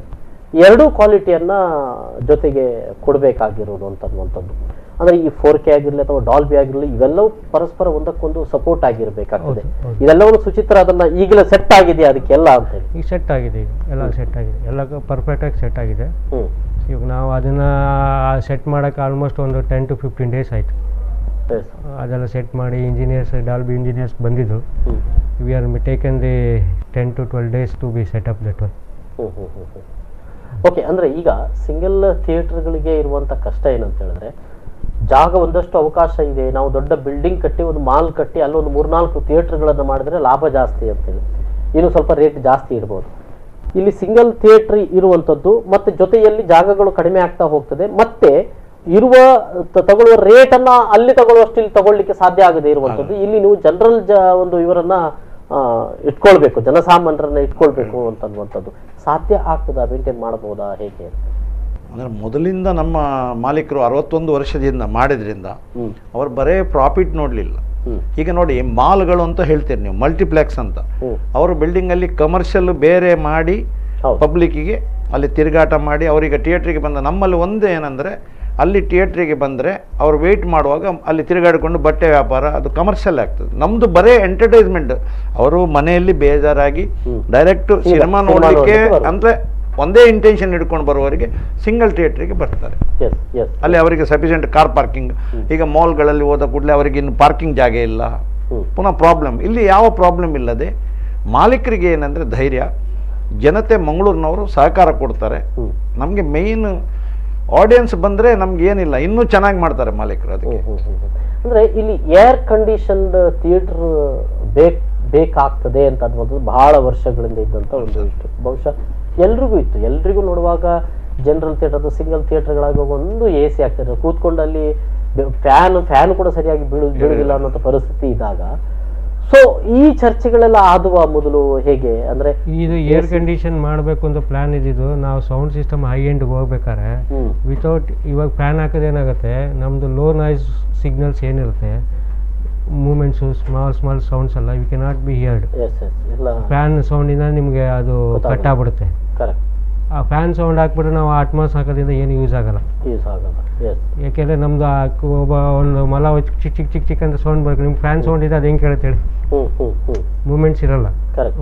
ಎರಡೂ ಕ್ವಾಲಿಟಿಯನ್ನ ಜೊತೆಗೆ ಕೊಡಬೇಕಾಗಿರೋದು ಅಂತನ್ನುವಂಥದ್ದು. ಅಂದ್ರೆ ಈ 4K ಆಗಿರಲಿ ಅಥವಾ ಡಾಲ್ಬಿ ಆಗಿರಲಿ, ಇವೆಲ್ಲವೂ ಪರಸ್ಪರ ಒಂದಕ್ಕೊಂದು ಸಪೋರ್ಟ್ ಆಗಿರ್ಬೇಕಾಗ್ತದೆ. ಇದೆಲ್ಲವನ್ನು ಸುಚಿತ್ರ ಅದನ್ನ ಈಗಲೇ ಸೆಟ್ ಆಗಿದೆಯಾ ಅದಕ್ಕೆಲ್ಲ ಅಂತ ಹೇಳಿ? ಈಗ ಸೆಟ್ ಆಗಿದೆ, ಎಲ್ಲ ಸೆಟ್ ಆಗಿದೆ, ಎಲ್ಲ ಪರ್ಫೆಕ್ಟ್ ಆಗಿ ಸೆಟ್ ಆಗಿದೆ. ಈಗ ನಾವು ಅದನ್ನ ಸೆಟ್ ಮಾಡಕ್ಕೆ ಆಲ್ಮೋಸ್ಟ್ ಒಂದು 10 to 15 days ಆಯ್ತು. ಅದೆಲ್ಲ ಸೆಟ್ ಮಾಡಿ ಇಂಜಿನಿಯರ್ಸ್, ಡಾಲ್ಬಿ ಇಂಜಿನಿಯರ್ಸ್ ಬಂದಿದ್ರು. We are taken the 10 to 12 days to be set up that one. Okay, ಅಂದ್ರೆ ಈಗ ಸಿಂಗಲ್ ಥಿಯೇಟರ್ಗಳಿಗೆ ಇರುವಂತ ಕಷ್ಟ ಏನಂತ ಹೇಳಿದ್ರೆ, ಜಾಗ ಒಂದಷ್ಟು ಅವಕಾಶ ಇದೆ, ನಾವು ದೊಡ್ಡ ಬಿಲ್ಡಿಂಗ್ ಕಟ್ಟಿ ಒಂದು ಮಾಲ್ ಕಟ್ಟಿ ಅಲ್ಲೊಂದು 3-4 ಥಿಯೇಟರ್ಗಳನ್ನು ಮಾಡಿದ್ರೆ ಲಾಭ ಜಾಸ್ತಿ ಅಂತೇಳಿ ಇನ್ನು ಸ್ವಲ್ಪ ರೇಟ್ ಜಾಸ್ತಿ ಇರ್ಬೋದು. ಇಲ್ಲಿ ಸಿಂಗಲ್ ಥಿಯೇಟರ್ ಇರುವಂಥದ್ದು ಮತ್ತೆ ಜೊತೆಯಲ್ಲಿ ಜಾಗಗಳು ಕಡಿಮೆ ಆಗ್ತಾ ಹೋಗ್ತದೆ, ಮತ್ತೆ ಇರುವ ತಗೊಳ್ಳುವ ರೇಟನ್ನ ಅಲ್ಲಿ ತಗೊಳ್ಳುವಷ್ಟು ಇಲ್ಲಿ ತಗೊಳ್ಳಿಕ್ಕೆ ಸಾಧ್ಯ ಆಗದೆ ಇರುವಂಥದ್ದು. ಇಲ್ಲಿ ನೀವು ಜನರಲ್ ಒಂದು ಇವರನ್ನ ಇಟ್ಕೊಳ್ಬೇಕು, ಜನಸಾಮಾನ್ಯರನ್ನ ಇಟ್ಕೊಳ್ಬೇಕು ಅಂತನ್ನುವಂಥದ್ದು ಸಾಧ್ಯ ಆಗ್ತದ? ಮೇಂಟೈನ್ ಮಾಡಬಹುದಾ, ಹೇಗೆ? ಅಂದರೆ ಮೊದಲಿಂದ ನಮ್ಮ ಮಾಲೀಕರು 61 ವರ್ಷದಿಂದ ಮಾಡಿದ್ರಿಂದ ಅವರು ಬರೇ ಪ್ರಾಫಿಟ್ ನೋಡಲಿಲ್ಲ. ಈಗ ನೋಡಿ, ಮಾಲ್ಗಳು ಅಂತ ಹೇಳ್ತೀರಿ ನೀವು, ಮಲ್ಟಿಪ್ಲೆಕ್ಸ್ ಅಂತ. ಅವರು ಬಿಲ್ಡಿಂಗಲ್ಲಿ ಕಮರ್ಷಿಯಲ್ ಬೇರೆ ಮಾಡಿ ಪಬ್ಲಿಕ್ಕಿಗೆ ಅಲ್ಲಿ ತಿರುಗಾಟ ಮಾಡಿ ಅವರಿಗೆ ಥಿಯೇಟ್ರಿಗೆ ಬಂದ. ನಮ್ಮಲ್ಲಿ ಒಂದು ಏನಂದರೆ, ಅಲ್ಲಿ ಥಿಯೇಟ್ರಿಗೆ ಬಂದರೆ ಅವ್ರು ವೆಯ್ಟ್ ಮಾಡುವಾಗ ಅಲ್ಲಿ ತಿರುಗಾಡಿಕೊಂಡು ಬಟ್ಟೆ ವ್ಯಾಪಾರ ಅದು ಕಮರ್ಷಿಯಲ್ ಆಗ್ತದೆ. ನಮ್ಮದು ಬರೇ ಎಂಟರ್ಟೈನ್ಮೆಂಟ್. ಅವರು ಮನೆಯಲ್ಲಿ ಬೇಜಾರಾಗಿ ಡೈರೆಕ್ಟ್ ಸಿನಿಮಾ ನೋಡಲಿಕ್ಕೆ ಅಂದರೆ ಒಂದೇ ಇಂಟೆನ್ಷನ್ ಹಿಡ್ಕೊಂಡು ಬರುವವರಿಗೆ ಸಿಂಗಲ್ ಥಿಯೇಟ್ರಿಗೆ ಬರ್ತಾರೆ. ಅಲ್ಲಿ ಅವರಿಗೆ ಸಫಿಷಿಯೆಂಟ್ ಕಾರ್ ಪಾರ್ಕಿಂಗ್. ಈಗ ಮಾಲ್ಗಳಲ್ಲಿ ಹೋದ ಕೂಡಲೇ ಅವರಿಗೆ ಇನ್ನು ಪಾರ್ಕಿಂಗ್ ಜಾಗ ಇಲ್ಲ, ಪುನಃ ಪ್ರಾಬ್ಲಮ್. ಇಲ್ಲಿ ಯಾವ ಪ್ರಾಬ್ಲಮ್ ಇಲ್ಲದೆ ಮಾಲೀಕರಿಗೆ ಏನಂದರೆ ಧೈರ್ಯ, ಜನತೆ ಮಂಗಳೂರಿನವರು ಸಹಕಾರ ಕೊಡ್ತಾರೆ. ನಮಗೆ ಮೇಯ್ನ್ ಆಡಿಯನ್ಸ್ ಬಂದರೆ ನಮ್ಗೆ ಏನಿಲ್ಲ, ಇನ್ನೂ ಚೆನ್ನಾಗಿ ಮಾಡ್ತಾರೆ ಮಾಲೀಕರು. ಅದಕ್ಕೆ ಅಂದರೆ ಇಲ್ಲಿ ಏರ್ ಕಂಡೀಷನ್ಡ್ ಥಿಯೇಟರ್ ಬೇಕಾಗ್ತದೆ ಅಂತ ಅನ್ನೋದು ಬಹಳ ವರ್ಷಗಳಿಂದ ಇದ್ದಂಥ ಒಂದು ಇಷ್ಟು ಬಹುಶಃ ಎಲ್ರಿಗೂ ಇತ್ತು. ಎಲ್ರಿಗೂ ನೋಡುವಾಗ ಜನರಲ್ ಥಿಯೇಟರ್ ಸಿಂಗಲ್ ಥಿಯೇಟರ್ಗಳಾಗಿ ಒಂದು ಎ ಸಿ ಆಗ್ತದೆ, ಕೂತ್ಕೊಂಡು ಅಲ್ಲಿ ಫ್ಯಾನ್ ಕೂಡ ಸರಿಯಾಗಿ ಬೀಳುವುದಿಲ್ಲ ಅನ್ನೋ ಪರಿಸ್ಥಿತಿ ಇದ್ದಾಗ ಸೊ ಈ ಚರ್ಚೆಗಳೆಲ್ಲ ಆದುವ ಮೊದಲು ಹೇಗೆ ಅಂದ್ರೆ ಇದು ಏರ್ ಕಂಡೀಷನ್ ಮಾಡಬೇಕು ಅಂತ ಪ್ಲಾನ್ ಇದ್ದಿದ್ದು. ನಾವು ಸೌಂಡ್ ಸಿಸ್ಟಮ್ ಹೈ ಎಂಡ್ ಹೋಗ್ಬೇಕಾದ್ರೆ ವಿತೌಟ್ ಇವಾಗ ಫ್ಯಾನ್ ಹಾಕೋದೇನಾಗುತ್ತೆ, ನಮ್ದು ಲೋ ನಾಯ್ಸ್ ಸಿಗ್ನಲ್ಸ್ ಏನಿರುತ್ತೆ ಮೂಮೆಂಟ್ಸು ಸ್ಮಾಲ್ ಸೌಂಡ್ಸ್ ಎಲ್ಲ we cannot be heard. Fan ಸೌಂಡಿಂದ ನಿಮಗೆ ಅದು ಕಟ್ ಆಗ್ಬಿಡುತ್ತೆ. ಆ ಫ್ಯಾನ್ ಸೌಂಡ್ ಹಾಕ್ಬಿಟ್ರೆ ನಾವು ಅಟ್ಮಾಸ್ ಹಾಕೋದ್ರಿಂದ ಏನು ಯೂಸ್ ಆಗಲ್ಲ. ಯಾಕೆಂದರೆ ನಮ್ದು ಒಂದು ಮಲ ಚಿಕ್ಕ ಅಂತ ಸೌಂಡ್ ಬರುತ್ತೆ. ನಿಮ್ಗೆ ಫ್ಯಾನ್ ಸೌಂಡ್ ಇದೆ ಅದು ಹೆಂಗೆ ಕೇಳುತ್ತೆ ಹೇಳಿ, ಮೂಮೆಂಟ್ಸ್ ಇರಲ್ಲ.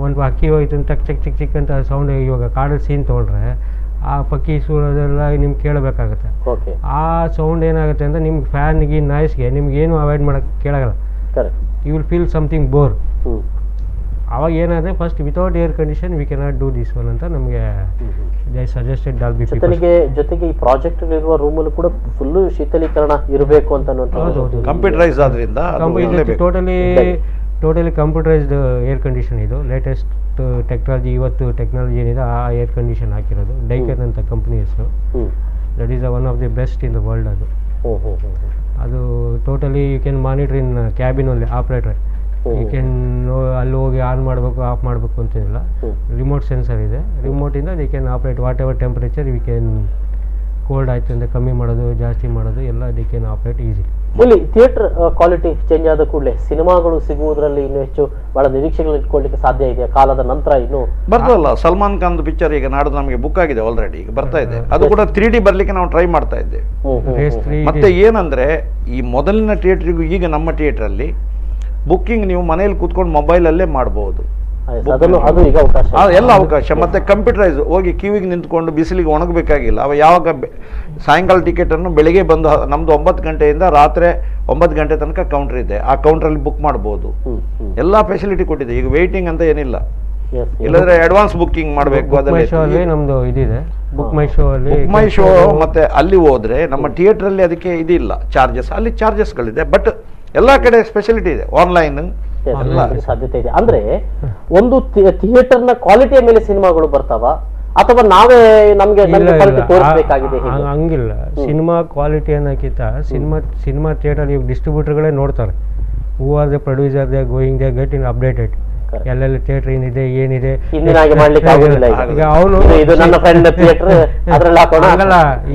ಒಂದು ಅಕ್ಕಿ ಹೋಯ್ತು ಟಕ್ ಚಿಕ್ ಅಂತ ಸೌಂಡ್. ಇವಾಗ ಕಾಡಲ್ಲಿ ಸೀನ್ ತೊಗೊಂಡ್ರೆ ಆ ಪಕ್ಕಿ ಸೂರೋದೆಲ್ಲ ನಿಮ್ಗೆ ಕೇಳಬೇಕಾಗುತ್ತೆ. ಆ ಸೌಂಡ್ ಏನಾಗುತ್ತೆ ಅಂದರೆ ನಿಮ್ಗೆ ಫ್ಯಾನ್ಗೆ ನಾಯ್ಸ್ಗೆ ನಿಮ್ಗೆ ಏನು ಅವಾಯ್ಡ್ ಮಾಡೋಕ್ಕೆ ಕೇಳಾಗಲ್ಲ. You will feel something bore. ಅವಾಗ ಏನಾದರೆ first without air condition we cannot do this one ಅಂತ ನಮಗೆ ದೇ ಸಜೆಸ್ಟೆಡ್ ಡಾಲ್ಬಿ. ಜೊತೆಗೆ ಈ ಪ್ರಾಜೆಕ್ಟ್ ಇರುವ ರೂಮಲ್ಲಿ ಕೂಡ ಫುಲ್ ಶೀತಲೀಕರಣ ಇರಬೇಕು ಅಂತ ಕಂಪ್ಯೂಟರೈಸ್ ಆದ್ರಿಂದ ಟೋಟಲಿ ಕಂಪ್ಯೂಟರೈಸ್ಡ್ ಏರ್ ಕಂಡೀಷನ್. ಇದು ಲೇಟೆಸ್ಟ್ ಟೆಕ್ನಾಲಜಿ. ಇವತ್ತು ಟೆಕ್ನಾಲಜಿ ಏನಿದೆ ಆ ಏರ್ ಕಂಡೀಷನ್ ಹಾಕಿರೋದು ಡೈಕನ್ ಅಂತ ಕಂಪ್ನಿ ಹೆಸರು. That is one of the best in the world. ಅದು totally you can monitor in ಕ್ಯಾಬಿನಲ್ಲಿ ಆಪ್ರೇಟರ್. ಯು ಕ್ಯಾನ್ ಅಲ್ಲಿ ಹೋಗಿ ಆನ್ ಮಾಡಬೇಕು ಆಫ್ ಮಾಡಬೇಕು ಅಂತಿಲ್ಲ. ರಿಮೋಟ್ ಸೆನ್ಸರ್ ಇದೆ. ರಿಮೋಟಿಂದ the can operate whatever temperature. We can cold ಆಯ್ತು ಅಂದರೆ ಕಮ್ಮಿ ಮಾಡೋದು ಜಾಸ್ತಿ ಮಾಡೋದು ಎಲ್ಲ ದಿ ಕ್ಯಾನ್ ಆಪ್ರೇಟ್ ಈಸಿ. ಇಲ್ಲಿ ಥಿಯೇಟರ್ ಕ್ವಾಲಿಟಿ ಚೇಂಜ್ ಆದ ಕೂಡಲೇ ಸಿನಿಮಾಗಳು ಸಿಗುವುದರಲ್ಲಿ ಇನ್ನೂ ಹೆಚ್ಚು ಬಹಳ ನಿರೀಕ್ಷೆಗಳು ಇಟ್ಕೊಳ್ಳಿಕ್ಕೆ ಸಾಧ್ಯ ಇದೆ. ಕಾಲದ ನಂತರ ಇನ್ನು ಬರ್ತದಲ್ಲ ಸಲ್ಮಾನ್ ಖಾನ್ ಪಿಕ್ಚರ್ ಈಗ ನಾಡ್ದು ನಮಗೆ ಬುಕ್ ಆಗಿದೆ ಆಲ್ರೆಡಿ, ಈಗ ಬರ್ತಾ ಇದೆ. ಅದು ಕೂಡ 3D ಬರ್ಲಿಕ್ಕೆ ನಾವು ಟ್ರೈ ಮಾಡ್ತಾ ಇದ್ದೇವೆ. ಮತ್ತೆ ಏನಂದ್ರೆ ಈ ಮೊದಲಿನ ಥಿಯೇಟ್ರಿಗೂ ಈಗ ನಮ್ಮ ಥಿಯೇಟ್ರಲ್ಲಿ ಬುಕ್ಕಿಂಗ್ ನೀವು ಮನೆಯಲ್ಲಿ ಕೂತ್ಕೊಂಡು ಮೊಬೈಲಲ್ಲೇ ಮಾಡಬಹುದು. ಎಲ್ಲ ಅವಕಾಶ. ಮತ್ತೆ ಕಂಪ್ಯೂಟರೈಸ್ ಹೋಗಿ ಕ್ಯೂವಿಗೆ ನಿಂತ್ಕೊಂಡು ಬಿಸಿಲಿಗೆ ಒಣಗಬೇಕಾಗಿಲ್ಲ. ಅವ ಯಾವಾಗ ಸಾಯಂಕಾಲ ಟಿಕೆಟ್ ಅನ್ನು ಬೆಳಿಗ್ಗೆ ಬಂದು ನಮ್ದು 9 ಗಂಟೆಯಿಂದ ರಾತ್ರಿ 9 ಗಂಟೆ ತನಕ ಕೌಂಟರ್ ಇದೆ. ಆ ಕೌಂಟರಲ್ಲಿ ಬುಕ್ ಮಾಡಬಹುದು. ಎಲ್ಲ ಫೆಸಿಲಿಟಿ ಕೊಟ್ಟಿದೆ. ಈಗ ವೇಟಿಂಗ್ ಅಂತ ಏನಿಲ್ಲ. ಇಲ್ಲದ್ರೆ ಅಡ್ವಾನ್ಸ್ ಬುಕ್ಕಿಂಗ್ ಮಾಡಬೇಕು. ಅದರಲ್ಲಿ ನಮ್ದು ಇದಿದೆ ಬುಕ್ ಮೈ ಶೋ ಅಲ್ಲಿ. ಬುಕ್ ಮೈ ಶೋ ಮತ್ತೆ ಅಲ್ಲಿ ಹೋದ್ರೆ ನಮ್ಮ ಥಿಯೇಟರ್ ಅಲ್ಲಿ ಅದಕ್ಕೆ ಇದಿಲ್ಲ ಚಾರ್ಜಸ್. ಅಲ್ಲಿ ಚಾರ್ಜಸ್ಗಳಿದೆ. ಬಟ್ ಎಲ್ಲಾ ಕಡೆ ಸ್ಪೆಷಾಲಿಟಿ ಇದೆ. ಆನ್ಲೈನ್ ಸಾಧ್ಯತೆ ಇದೆ. ಅಂದ್ರೆ ಒಂದು ಥಿಯೇಟರ್ ನ ಕ್ವಾಲಿಟಿಯ ಮೇಲೆ ಸಿನಿಮಾಗಳು ಬರ್ತಾವ ಅಥವಾ ನಾವೇ ನಮ್ಗೆ ತೋರಿಸಬೇಕಾಗಿದೆ? ಹಂಗಿಲ್ಲ. ಸಿನಿಮಾ ಕ್ವಾಲಿಟಿ ಅನ್ನೋಕ್ಕಿಂತ ಸಿನಿಮಾ ಥಿಯೇಟರ್ ಇವಾಗ ಡಿಸ್ಟ್ರಿಬ್ಯೂಟರ್ಗಳೇ ನೋಡ್ತಾರೆ. Who are the producer they going they get in updated. ಎಲ್ಲೆಲ್ಲಿ ಥಿಯೇಟರ್ ಏನಿದೆ ಈಗ ಅವನು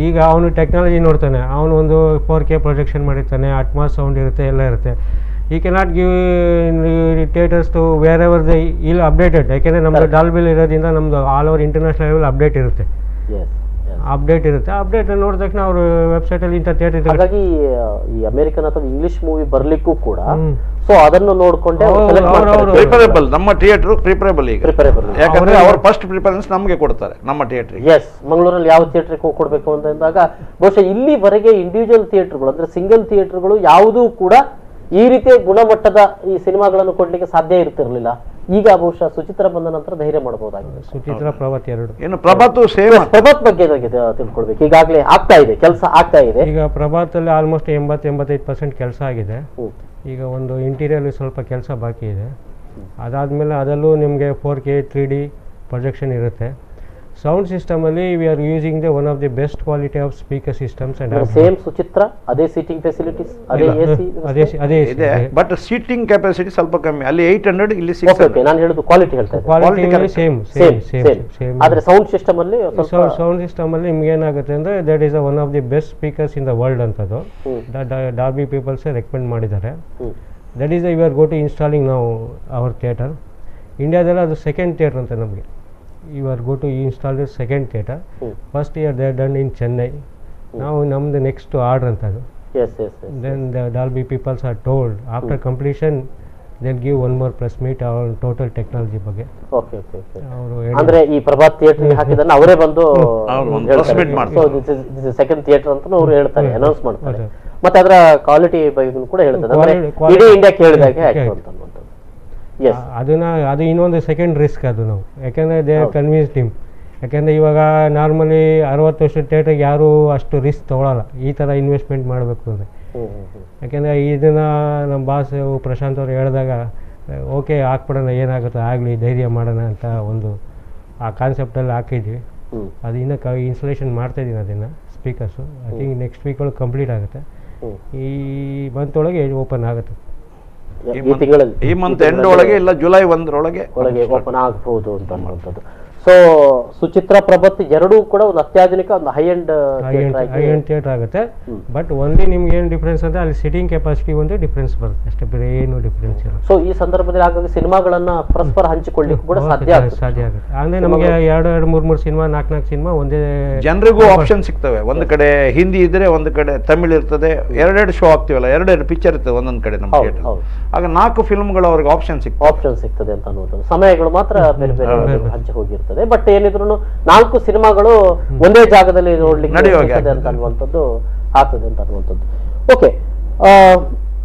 ಈಗ ಅವನು ಟೆಕ್ನಾಲಜಿ ನೋಡ್ತಾನೆ. ಅವನು ಒಂದು 4K ಪ್ರೊಜೆಕ್ಷನ್ ಮಾಡಿರ್ತಾನೆ. ಅಟ್ಮಾಸ್ ಸೌಂಡ್ ಇರುತ್ತೆ, ಎಲ್ಲ ಇರುತ್ತೆ. ಈ cannot give theatres to wherever the ಇಲ್ಲಿ ಅಪ್ಡೇಟೆಡ್. ಯಾಕೆಂದರೆ ನಮ್ಮದು ಡಾಲ್ಬಿಲ್ ಇರೋದ್ರಿಂದ ನಮ್ಮದು all over international level update ಇರುತ್ತೆ. ಅಪ್ಡೇಟ್ ನೋಡಿದ ತಕ್ಷಣ ಅವರು ವೆಬ್ಸೈಟಲ್ಲಿ ಇಂಥ ಥಿಯೇಟರ್ ಇದೆ. ಹಾಗಾಗಿ ಈ ಅಮೆರಿಕನ್ ಅಥವಾ ಇಂಗ್ಲಿಷ್ ಮೂವಿ ಬರ್ಲಿಕ್ಕೂ ಕೂಡ ಸೊ ಅದನ್ನು ನೋಡ್ಕೊಂಡೆ ಪ್ರಿಫರೇಬಲ್. ನಮ್ಮ ಥಿಯೇಟರ್ ಪ್ರಿಫರೇಬಲ್ ಈಗ. ಯಾಕಂದ್ರೆ ಅವ್ರ ಫಸ್ಟ್ ಪ್ರಿಫರೆನ್ಸ್ ನಮಗೆ ಕೊಡ್ತಾರೆ ನಮ್ಮ ಥಿಯೇಟರ್. ಎಸ್, ಮಂಗಳೂರಲ್ಲಿ ಯಾವ ಥಿಯೇಟರ್ ಕೊಡಬೇಕು ಅಂತಂದಾಗ ಬಹುಶಃ ಇಲ್ಲಿವರೆಗೆ ಇಂಡಿವಿಜುವಲ್ ಥಿಯೇಟರ್ಗಳು ಅಂದ್ರೆ ಸಿಂಗಲ್ ಥಿಯೇಟರ್ಗಳು ಯಾವುದೂ ಕೂಡ ಈ ರೀತಿಯ ಗುಣಮಟ್ಟದ ಈ ಸಿನಿಮಾಗಳನ್ನು ಕೊಡ್ಲಿಕ್ಕೆ ಸಾಧ್ಯ ಇರ್ತಿರ್ಲಿಲ್ಲ. ಈಗ ಬಹುಶಃ ಸುಚಿತ್ರ ಬಂದ ನಂತರ ಧೈರ್ಯ ಮಾಡಬಹುದಾಗಿದೆ. ಸುಚಿತ್ರ ಪ್ರಭಾತ್ 2 ಏನು ಪ್ರಭಾತ್ ಸೇಮ್. ಪ್ರಭಾತ್ ಬಗ್ಗೆ ತಿಳ್ಕೊಳ್ಬೇಕು. ಈಗಾಗಲೇ ಆಗ್ತಾ ಇದೆ, ಕೆಲಸ ಆಗ್ತಾ ಇದೆ. ಈಗ ಪ್ರಭಾತ್ ಅಲ್ಲಿ ಆಲ್ಮೋಸ್ಟ್ 80-85% ಕೆಲಸ ಆಗಿದೆ. ಈಗ ಒಂದು ಇಂಟೀರಿಯರ್ ಸ್ವಲ್ಪ ಕೆಲಸ ಬಾಕಿ ಇದೆ. ಅದಾದ್ಮೇಲೆ ಅದರಲ್ಲೂ ನಿಮಗೆ 4K 3D ಪ್ರೊಜೆಕ್ಷನ್ ಇರುತ್ತೆ. ಸೌಂಡ್ ಸಿಸ್ಟಮ್ ಅಲ್ಲಿ we are using the one of the best quality of speaker systems and same Suchitra ಅದೇ ಸೀಟಿಂಗ್ ಫೆಸಿಲಿಟೀಸ್ ಅದೇ ಇದೆ. ಬಟ್ ಸೀಟಿಂಗ್ ಕೆಪಾಸಿಟಿ ಸ್ವಲ್ಪ ಕಮ್ಮಿ. ಅಲ್ಲಿ 800, ಇಲ್ಲಿ 600. ನಾನು ಹೇಳೋದು ಕ್ವಾಲಿಟಿ ಹೇಳ್ತಾ ಇದ್ದೀನಿ. Quality same. ಆದ್ರೆ ಸೌಂಡ್ ಸಿಸ್ಟಮ್ ಅಲ್ಲಿ ನಿಮ್ಗೆ ಏನಾಗುತ್ತೆ ಅಂದ್ರೆ that is one of the best speakers in the world ಅಂತದ್ದು ಡಾಲ್ಬಿ ಪೀಪಲ್ಸ್ ರೆಕಮೆಂಡ್ ಮಾಡಿದ್ದಾರೆ. That is we are go to installing ನಾವು ಅವರ್ ಥಿಯೇಟರ್. ಇಂಡಿಯಾದಲ್ಲಿ ಅದು ಸೆಕೆಂಡ್ ಥಿಯೇಟರ್ ಅಂತ ನಮಗೆ. You are go to install the second theater. First year they are done in Chennai. Now namdu next to order antadu. Yes. Then the Dolby peoples are told after completion they'll give one more press meet on total technology ಬಗ್ಗೆ. Okay. ಅಂದ್ರೆ ಈ Prabhat theatre ಹಾಕಿದನ್ನ ಅವರೇ ಬಂದು press meet ಮಾಡ್ತಾರೆ. So this is second theater ಅಂತ ಅವರು ಹೇಳ್ತಾರೆ, announce ಮಾಡ್ತಾರೆ. ಮತ್ತೆ ಅದರ ಕ್ವಾಲಿಟಿ ಬಗ್ಗೆ ಕೂಡ ಹೇಳ್ತಾರೆ. ಅಂದ್ರೆ ಇಡೀ ಇಂಡಿಯಾ ಕೇಳಿದಾಗೆ ಆಯ್ತು ಅಂತ. ಅದು ಇನ್ನೊಂದು ಸೆಕೆಂಡ್ ರಿಸ್ಕ್ ಅದು ನಾವು, ಯಾಕೆಂದರೆ ದೇ ಕನ್ವಿನ್ಸ್ ಟೀಮ್. ಯಾಕೆಂದರೆ ಇವಾಗ ನಾರ್ಮಲಿ 60 ವರ್ಷದ ಥಿಯೇಟ್ರಿಗೆ ಯಾರೂ ಅಷ್ಟು ರಿಸ್ಕ್ ತೊಗೊಳಲ್ಲ ಈ ಥರ ಇನ್ವೆಸ್ಟ್ಮೆಂಟ್ ಮಾಡಬೇಕು ಅಂದರೆ. ಯಾಕೆಂದರೆ ಇದನ್ನು ನಮ್ಮ ಬಾಸ್ ಪ್ರಶಾಂತ್ ಅವರು ಹೇಳಿದಾಗ ಓಕೆ ಹಾಕ್ಬಿಡೋಣ, ಏನಾಗುತ್ತೋ ಆಗಲಿ, ಧೈರ್ಯ ಮಾಡೋಣ ಅಂತ ಒಂದು ಆ ಕಾನ್ಸೆಪ್ಟಲ್ಲಿ ಹಾಕಿದ್ವಿ. ಅದು ಇನ್ನೂ ಇನ್ಸ್ಟಾಲೇಷನ್ ಮಾಡ್ತಾಯಿದ್ದೀನಿ ಅದನ್ನು speakers. I think next week ಒಳಗೆ ಕಂಪ್ಲೀಟ್ ಆಗುತ್ತೆ. ಈ ಮಂತ್ ಒಳಗೆ ಓಪನ್ ಆಗುತ್ತೆ. ಈ ಮಂತ್ ಎಂಡ್ ಒಳಗೆ ಇಲ್ಲ ಜುಲೈ 1 ಓಪನ್ ಆಗಬಹುದು ಅಂತ ಅನ್ನುವಂಥದ್ದು. ಸೊ ಸುಚಿತ್ರ ಪ್ರಭತ್ ಎರಡೂ ಕೂಡ ಒಂದು ಅತ್ಯಾಧುನಿಕ ಒಂದು ಹೈ ಎಂಡ್ ಥಿಯೇಟರ್ ಆಗುತ್ತೆ. ಬಟ್ ಓನ್ಲಿ ನಿಮ್ಗೆ ಏನು ಡಿಫ್ರೆನ್ಸ್ ಅಂದರೆ ಅಲ್ಲಿ ಸಿಟಿಂಗ್ ಕೆಪಾಸಿಟಿ ಒಂದು ಡಿಫ್ರೆನ್ಸ್ ಬರುತ್ತೆ ಅಷ್ಟೇ, ಬೇರೆ ಏನು ಡಿಫ್ರೆನ್ಸ್ ಇಲ್ಲ. ಸೊ ಈ ಸಂದರ್ಭದಲ್ಲಿ ಹಾಗಾಗಿ ಸಿನಿಮಾಗಳನ್ನ ಪರಸ್ಪರ ಹಂಚಿಕೊಳ್ಳಿಕ್ಕೆ ಕೂಡ ಸಾಧ್ಯ ಆಗುತ್ತೆ. ಅಂದರೆ ನಮಗೆ 2-3 ಸಿನಿಮಾ 4 ಸಿನಿಮಾ ಒಂದೇ ಜನರಿಗೂ ಆಪ್ಷನ್ ಸಿಗ್ತವೆ. ಒಂದು ಕಡೆ ಹಿಂದಿ ಇದ್ರೆ ಒಂದು ಕಡೆ ತಮಿಳ್ ಇರ್ತದೆ, 2 ಶೋ ಆಗ್ತೀವಲ್ಲ, 2 ಪಿಕ್ಚರ್ ಇರ್ತದೆ ಒಂದೊಂದು ಕಡೆ ನಮ್ಮ ಥಿಯೇಟರ್. ಆಗ 4 ಫಿಲ್ಮ್ಗಳು ಅವ್ರಿಗೆ ಆಪ್ಷನ್ ಸಿಗ್ತದೆ ಅಂತ ಅನ್ನೋದು. ಸಮಯಗಳು ಮಾತ್ರ ಬೇರೆ ಬೇರೆ ಹಂಚಿ ಹೋಗಿರ್ತದೆ. ಬಟ್ ಏನಿದ್ರು 4 ಸಿನಿಮಾಗಳು ಒಂದೇ ಜಾಗದಲ್ಲಿ ನೋಡ್ಲಿಕ್ಕೆ ಅಂತ ಅನ್ನುವಂಥದ್ದು ಆಗ್ತದೆ ಅಂತ ಅನ್ನುವಂಥದ್ದು. ಓಕೆ,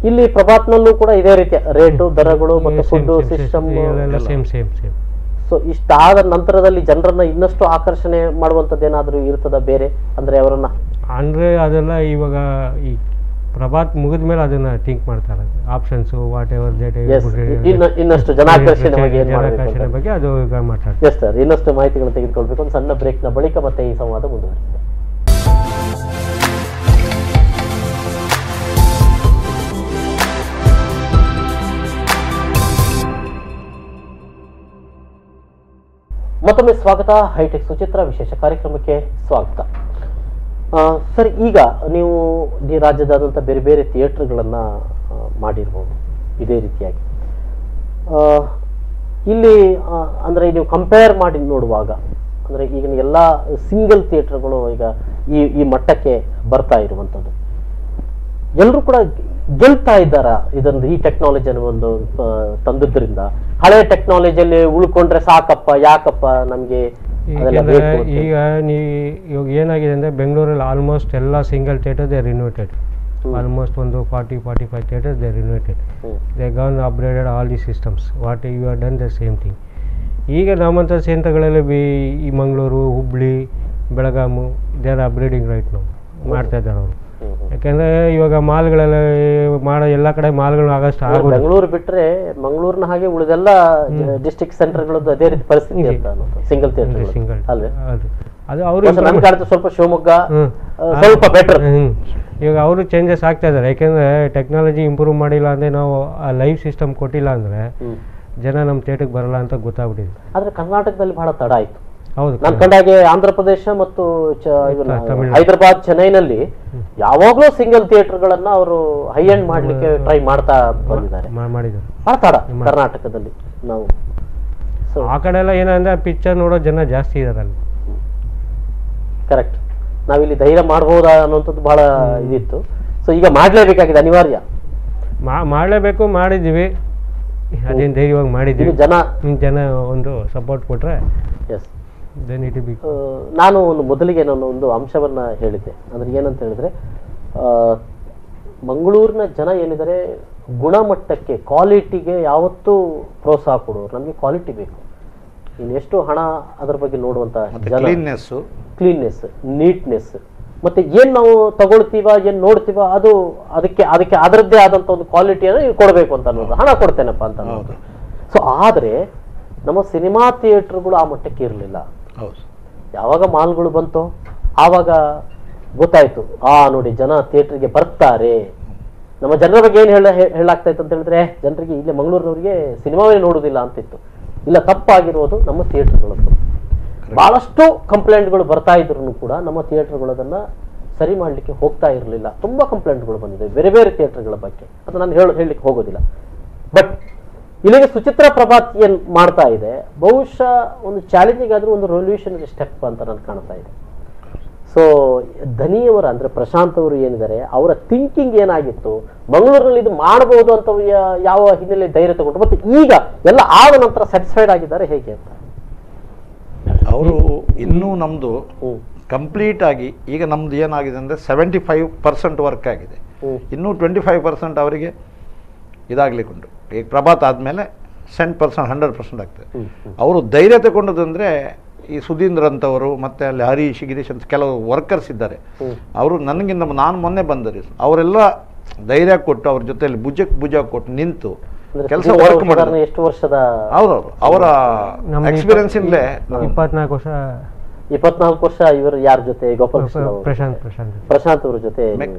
ಇಲ್ಲಿ ಪ್ರಭಾತ್ನಲ್ಲೂ ಕೂಡ ಇದೇ ರೀತಿಯ ರೇಟು, ದರಗಳು ಮತ್ತು ಫುಡ್ ಸಿಸ್ಟಮ್ ಸೇಮ್. ಸೊ ಇಷ್ಟಾದ ನಂತರದಲ್ಲಿ ಜನರನ್ನ ಇನ್ನಷ್ಟು ಆಕರ್ಷಣೆ ಮಾಡುವಂಥದ್ದು ಏನಾದರೂ ಇರ್ತದ ಬೇರೆ, ಅಂದ್ರೆ ಅವರನ್ನ ಅಂದ್ರೆ ಅದೆಲ್ಲ ಇವಾಗ ಈ ಪ್ರಭಾತ್ ಮುಗಿದ ಮೇಲೆ ಅದನ್ನ ಥಿಂಕ್ ಮಾಡ್ತಾರೆ, ಆಪ್ಷನ್ಸ್ ವಾಟ್ ಎವರ್ ದಟ್ ಇನ್ನಷ್ಟು ಜನಾಕರ್ಷಣೆ ಬಗ್ಗೆ ಅದು ಈಗ ಮಾತಾಡ್ತಾರೆ. ಎಸ್ ಸರ್, ಇನ್ನಷ್ಟು ಮಾಹಿತಿಗಳನ್ನು ತೆಗೆದುಕೊಳ್ಬೇಕು. ಒಂದು ಸಣ್ಣ ಬ್ರೇಕ್ನ ಬಳಿಕ ಮತ್ತೆ ಈ ಸಂವಾದ ಮುಂದುವರಿಯುತ್ತೆ. ಮತ್ತೊಮ್ಮೆ ಸ್ವಾಗತ. ಹೈಟೆಕ್ ಸುಚಿತ್ರ ವಿಶೇಷ ಕಾರ್ಯಕ್ರಮಕ್ಕೆ ಸ್ವಾಗತ. ಸರ್, ಈಗ ನೀವು ಈ ರಾಜ್ಯದಾದಂಥ ಬೇರೆ ಬೇರೆ ಥಿಯೇಟರ್ಗಳನ್ನು ಮಾಡಿರ್ಬೋದು ಇದೇ ರೀತಿಯಾಗಿ. ಇಲ್ಲಿ ಅಂದರೆ ನೀವು ಕಂಪೇರ್ ಮಾಡಿ ನೋಡುವಾಗ, ಅಂದರೆ ಈಗಿನ ಎಲ್ಲ ಸಿಂಗಲ್ ಥಿಯೇಟರ್ಗಳು ಈಗ ಈ ಮಟ್ಟಕ್ಕೆ ಬರ್ತಾ ಇರುವಂಥದ್ದು, ಎಲ್ಲರೂ ಕೂಡ ಗೆಲ್ತಾ ಇದ್ದಾರ ಇದೊಂದು ಈ ಟೆಕ್ನಾಲಜಿಯನ್ನು ಒಂದು ತಂದದ್ರಿಂದ? ಹಳೆ ಟೆಕ್ನಾಲಜಿಯಲ್ಲಿ ಉಳ್ಕೊಂಡ್ರೆ ಸಾಕಪ್ಪ, ಯಾಕಪ್ಪ ನಮಗೆ ಈಗ ಇವಾಗ ಏನಾಗಿದೆ ಅಂದರೆ ಬೆಂಗಳೂರಲ್ಲಿ ಆಲ್ಮೋಸ್ಟ್ ಎಲ್ಲ single theatre they renovated. Almost ಒಂದು 40-45 theatres they renovated. They gone upgraded all the systems. What you are done the same thing. ಈಗ ನಮ್ಮಂಥ ಸೆಂಟರ್ಗಳಲ್ಲಿ ಈ Mangaluru, Hubli, Belgaum they are upgrading right ನಾವು ಮಾಡ್ತಾ ಇದ್ದಾರೆ ಅವರು. ಯಾಕೆಂದ್ರೆ ಇವಾಗ ಮಾಲ್ಗಳೆಲ್ಲ ಮಾಡೋ ಎಲ್ಲ ಕಡೆ ಮಾಲ್ಗಳು ಆಗಷ್ಟು ಆಗೋದು. ಬೆಂಗಳೂರು ಬಿಟ್ರೆ ಮಂಗಳೂರಿನ ಹಾಗೆ ಉಳಿದೆಲ್ಲ ಡಿಸ್ಟ್ರಿಕ್ಟ್ ಸೆಂಟರ್ಗಳದ್ದು ಅದೇ ರೀತಿ ಪರಿಸ್ಥಿತಿ ಅಂತ ಸಿಂಗಲ್ ಥಿಯೇಟರ್ ಸಿಂಗಲ್ ಅಲ್ವೇ? ಅದು ಅವರು ಸ್ವಲ್ಪ ಶಿವಮೊಗ್ಗ ಸ್ವಲ್ಪ ಬೆಟರ್. ಇವಾಗ ಅವರು ಚೇಂಜಸ್ ಆಗ್ತಾ ಇದ್ದಾರೆ. ಯಾಕೆಂದ್ರೆ ಟೆಕ್ನಾಲಜಿ ಇಂಪ್ರೂವ್ ಮಾಡಿಲ್ಲ ಅಂದ್ರೆ, ನಾವು ಆ ಲೈವ್ ಸಿಸ್ಟಮ್ ಕೊಟ್ಟಿಲ್ಲ ಅಂದ್ರೆ ಜನ ನಮ್ಮ ಥಿಯೇಟರ್ಗೆ ಬರಲ್ಲ ಅಂತ ಗೊತ್ತಾಗ್ಬಿಟ್ಟಿದೆ. ಆದ್ರೆ ಕರ್ನಾಟಕದಲ್ಲಿ ಬಹಳ ತಡ ಆಯ್ತು. ಹೌದು, ನಾನು ಕಂಡಾಗೆ ಆಂಧ್ರ ಪ್ರದೇಶ ಮತ್ತು ಹೈದರಾಬಾದ್, ಚೆನ್ನೈನಲ್ಲಿ ಯಾವಾಗ್ಲೂ ಸಿಂಗಲ್ ಥಿಯೇಟರ್ಗಳನ್ನ ಅವರು ಹೈ ಎಂಡ್ ಮಾಡ್ಲಿಕ್ಕೆ ಟ್ರೈ ಮಾಡ್ತಾ ಬಂದಿದ್ದಾರೆ. ಬಹಳ ತಡ ಕರ್ನಾಟಕದಲ್ಲಿ ನಾವು. ಆ ಕಡೆ ಎಲ್ಲ ಏನಂದ್ರೆ ಪಿಕ್ಚರ್ ನೋಡೋ ಜನ ಜಾಸ್ತಿ ಇದಾರೆ ಅಲ್ಲಿ. ಕರೆಕ್ಟ್. ನಾವಿಲ್ಲಿ ಧೈರ್ಯ ಮಾಡಬಹುದಾ ಅನ್ನೋಂಥದ್ದು ಬಹಳ ಇದಿತ್ತು. ಸೊ ಈಗ ಮಾಡ್ಲೇಬೇಕಾಗಿದೆ, ಅನಿವಾರ್ಯ ಮಾಡ್ಲೇಬೇಕು. ಮಾಡಿದ್ದೀವಿ, ಅದೇನು ಧೈರ್ಯವಾಗಿ ಮಾಡಿದ್ದೀವಿ. ಜನ ಒಂದು ಸಪೋರ್ಟ್ ಕೊಟ್ರೆ ಎಸ್. ನಾನು ಮೊದಲಿಗೆ ನಾನು ಒಂದು ಅಂಶವನ್ನ ಹೇಳಿದ್ದೆ, ಅಂದ್ರೆ ಏನಂತ ಹೇಳಿದ್ರೆ ಮಂಗಳೂರಿನ ಜನ ಏನಿದ್ದಾರೆ ಗುಣಮಟ್ಟಕ್ಕೆ, ಕ್ವಾಲಿಟಿಗೆ ಯಾವತ್ತೂ ಪ್ರೋತ್ಸಾಹ ಕೊಡೋರು. ನಮಗೆ ಕ್ವಾಲಿಟಿ ಬೇಕು. ಇನ್ನು ಎಷ್ಟು ಹಣ ಅದರ ಬಗ್ಗೆ ನೋಡುವಂತ ಕ್ಲೀನ್ನೆಸ್, ನೀಟ್ನೆಸ್, ಮತ್ತೆ ಏನ್ ನಾವು ತಗೊಳ್ತೀವ, ಏನ್ ನೋಡ್ತೀವ ಅದು ಅದಕ್ಕೆ ಅದರದ್ದೇ ಆದಂತ ಒಂದು ಕ್ವಾಲಿಟಿಯನ್ನು ಕೊಡಬೇಕು ಅಂತ ಅನ್ನೋದು. ಹಣ ಕೊಡ್ತೇನಪ್ಪ ಅಂತ ಅನ್ನೋದು. ಸೊ ಆದ್ರೆ ನಮ್ಮ ಸಿನಿಮಾ ಥಿಯೇಟರ್ಗಳು ಆ ಮಟ್ಟಕ್ಕೆ ಇರಲಿಲ್ಲ. ಯಾವಾಗ ಮಾಲ್ಗಳು ಬಂತೋ ಆವಾಗ ಗೊತ್ತಾಯ್ತು, ನೋಡಿ ಜನ ಥಿಯೇಟರ್ಗೆ ಬರ್ತಾರೆ. ನಮ್ಮ ಜನರ ಬಗ್ಗೆ ಏನ್ ಹೇಳಾಗ್ತಾ ಇತ್ತು ಅಂತ ಹೇಳಿದ್ರೆ, ಜನರಿಗೆ ಇಲ್ಲಿ ಮಂಗಳೂರಿನವರಿಗೆ ಸಿನಿಮಾವೇ ನೋಡುದಿಲ್ಲ ಅಂತಿತ್ತು. ಇಲ್ಲ, ತಪ್ಪಾಗಿರೋದು ನಮ್ಮ ಥಿಯೇಟರ್ಗಳದ್ದು. ಬಹಳಷ್ಟು ಕಂಪ್ಲೇಂಟ್ಗಳು ಬರ್ತಾ ಇದ್ರು ಕೂಡ ನಮ್ಮ ಥಿಯೇಟರ್ಗಳು ಅದನ್ನ ಸರಿ ಮಾಡ್ಲಿಕ್ಕೆ ಹೋಗ್ತಾ ಇರಲಿಲ್ಲ. ತುಂಬಾ ಕಂಪ್ಲೇಂಟ್ಗಳು ಬಂದಿದೆ ಬೇರೆ ಬೇರೆ ಥಿಯೇಟರ್ಗಳ ಬಗ್ಗೆ, ಅದು ನಾನು ಹೇಳಲಿಕ್ಕೆ ಹೋಗೋದಿಲ್ಲ. ಬಟ್ ಇಲ್ಲಿಗೆ ಸುಚಿತ್ರ ಪ್ರಭಾತ್ ಏನ್ ಮಾಡ್ತಾ ಇದೆ, ಬಹುಶಃ ಒಂದು ಚಾಲೆಂಜಿಂಗ್ ಆದ್ರೂ ಒಂದು ರೆವಲ್ಯೂಷನರಿ ಸ್ಟೆಪ್ ಅಂತ ನನಗೆ ಕಾಣ್ತಾ ಇದೆ. ಸೊ ಧನಿಯವರ ಅಂದ್ರೆ ಪ್ರಶಾಂತ್ ಅವರು ಏನಿದ್ದಾರೆ, ಅವರ ಥಿಂಕಿಂಗ್ ಏನಾಗಿತ್ತು, ಮಂಗಳೂರಿನಲ್ಲಿ ಇದು ಮಾಡಬಹುದು ಅಂತ ಯಾವ ಹಿನ್ನೆಲೆ ಧೈರ್ಯ ತಗೊಂಡು, ಮತ್ತೆ ಈಗ ಎಲ್ಲ ಆದ ನಂತರ ಸ್ಯಾಟಿಸ್ಫೈಡ್ ಆಗಿದ್ದಾರೆ ಹೇಗೆ ಅಂತ? ಅವರು ಇನ್ನೂ ನಮ್ದು ಕಂಪ್ಲೀಟ್ ಆಗಿ ಈಗ ನಮ್ದು ಏನಾಗಿದೆ ಅಂದ್ರೆ 75% ವರ್ಕ್ ಆಗಿದೆ. ಇನ್ನೂ 25% ಅವರಿಗೆ ಇದಾಗ್ಲಿಕ್ಕುಂಟು. ಈಗ ಪ್ರಭಾತ್ ಆದಮೇಲೆ 100% ಆಗ್ತದೆ. ಅವರು ಧೈರ್ಯ ತಗೊಂಡದಂದರೆ ಈ ಸುಧೀಂದ್ರ ಅಂತವರು ಮತ್ತು ಅಲ್ಲಿ ಹರೀಶ್ ಗಿರೀಶ್ ಅಂತ ಕೆಲವು ವರ್ಕರ್ಸ್ ಇದ್ದಾರೆ. ಅವರು ನನಗಿಂತ ನಾನು ಮೊನ್ನೆ ಬಂದರೆ ಅವರೆಲ್ಲ ಧೈರ್ಯ ಕೊಟ್ಟು ಅವ್ರ ಜೊತೆಯಲ್ಲಿ ಭುಜ ಕೊಟ್ಟು ನಿಂತು ಕೆಲಸ ವರ್ಕ್ ಮಾಡಿದ್ರು. ಎಷ್ಟು ವರ್ಷದ ಹೌದೌದು, ಅವರ ಎಕ್ಸ್ಪೀರಿಯನ್ಸ್ ಇಂದಲೇ 24 ವರ್ಷ ಇವರು ಯಾರ ಜೊತೆ? ಗೋಪಾಲಕೃಷ್ಣ ಪ್ರಶಾಂತ್ ಅವ್ರ ಜೊತೆ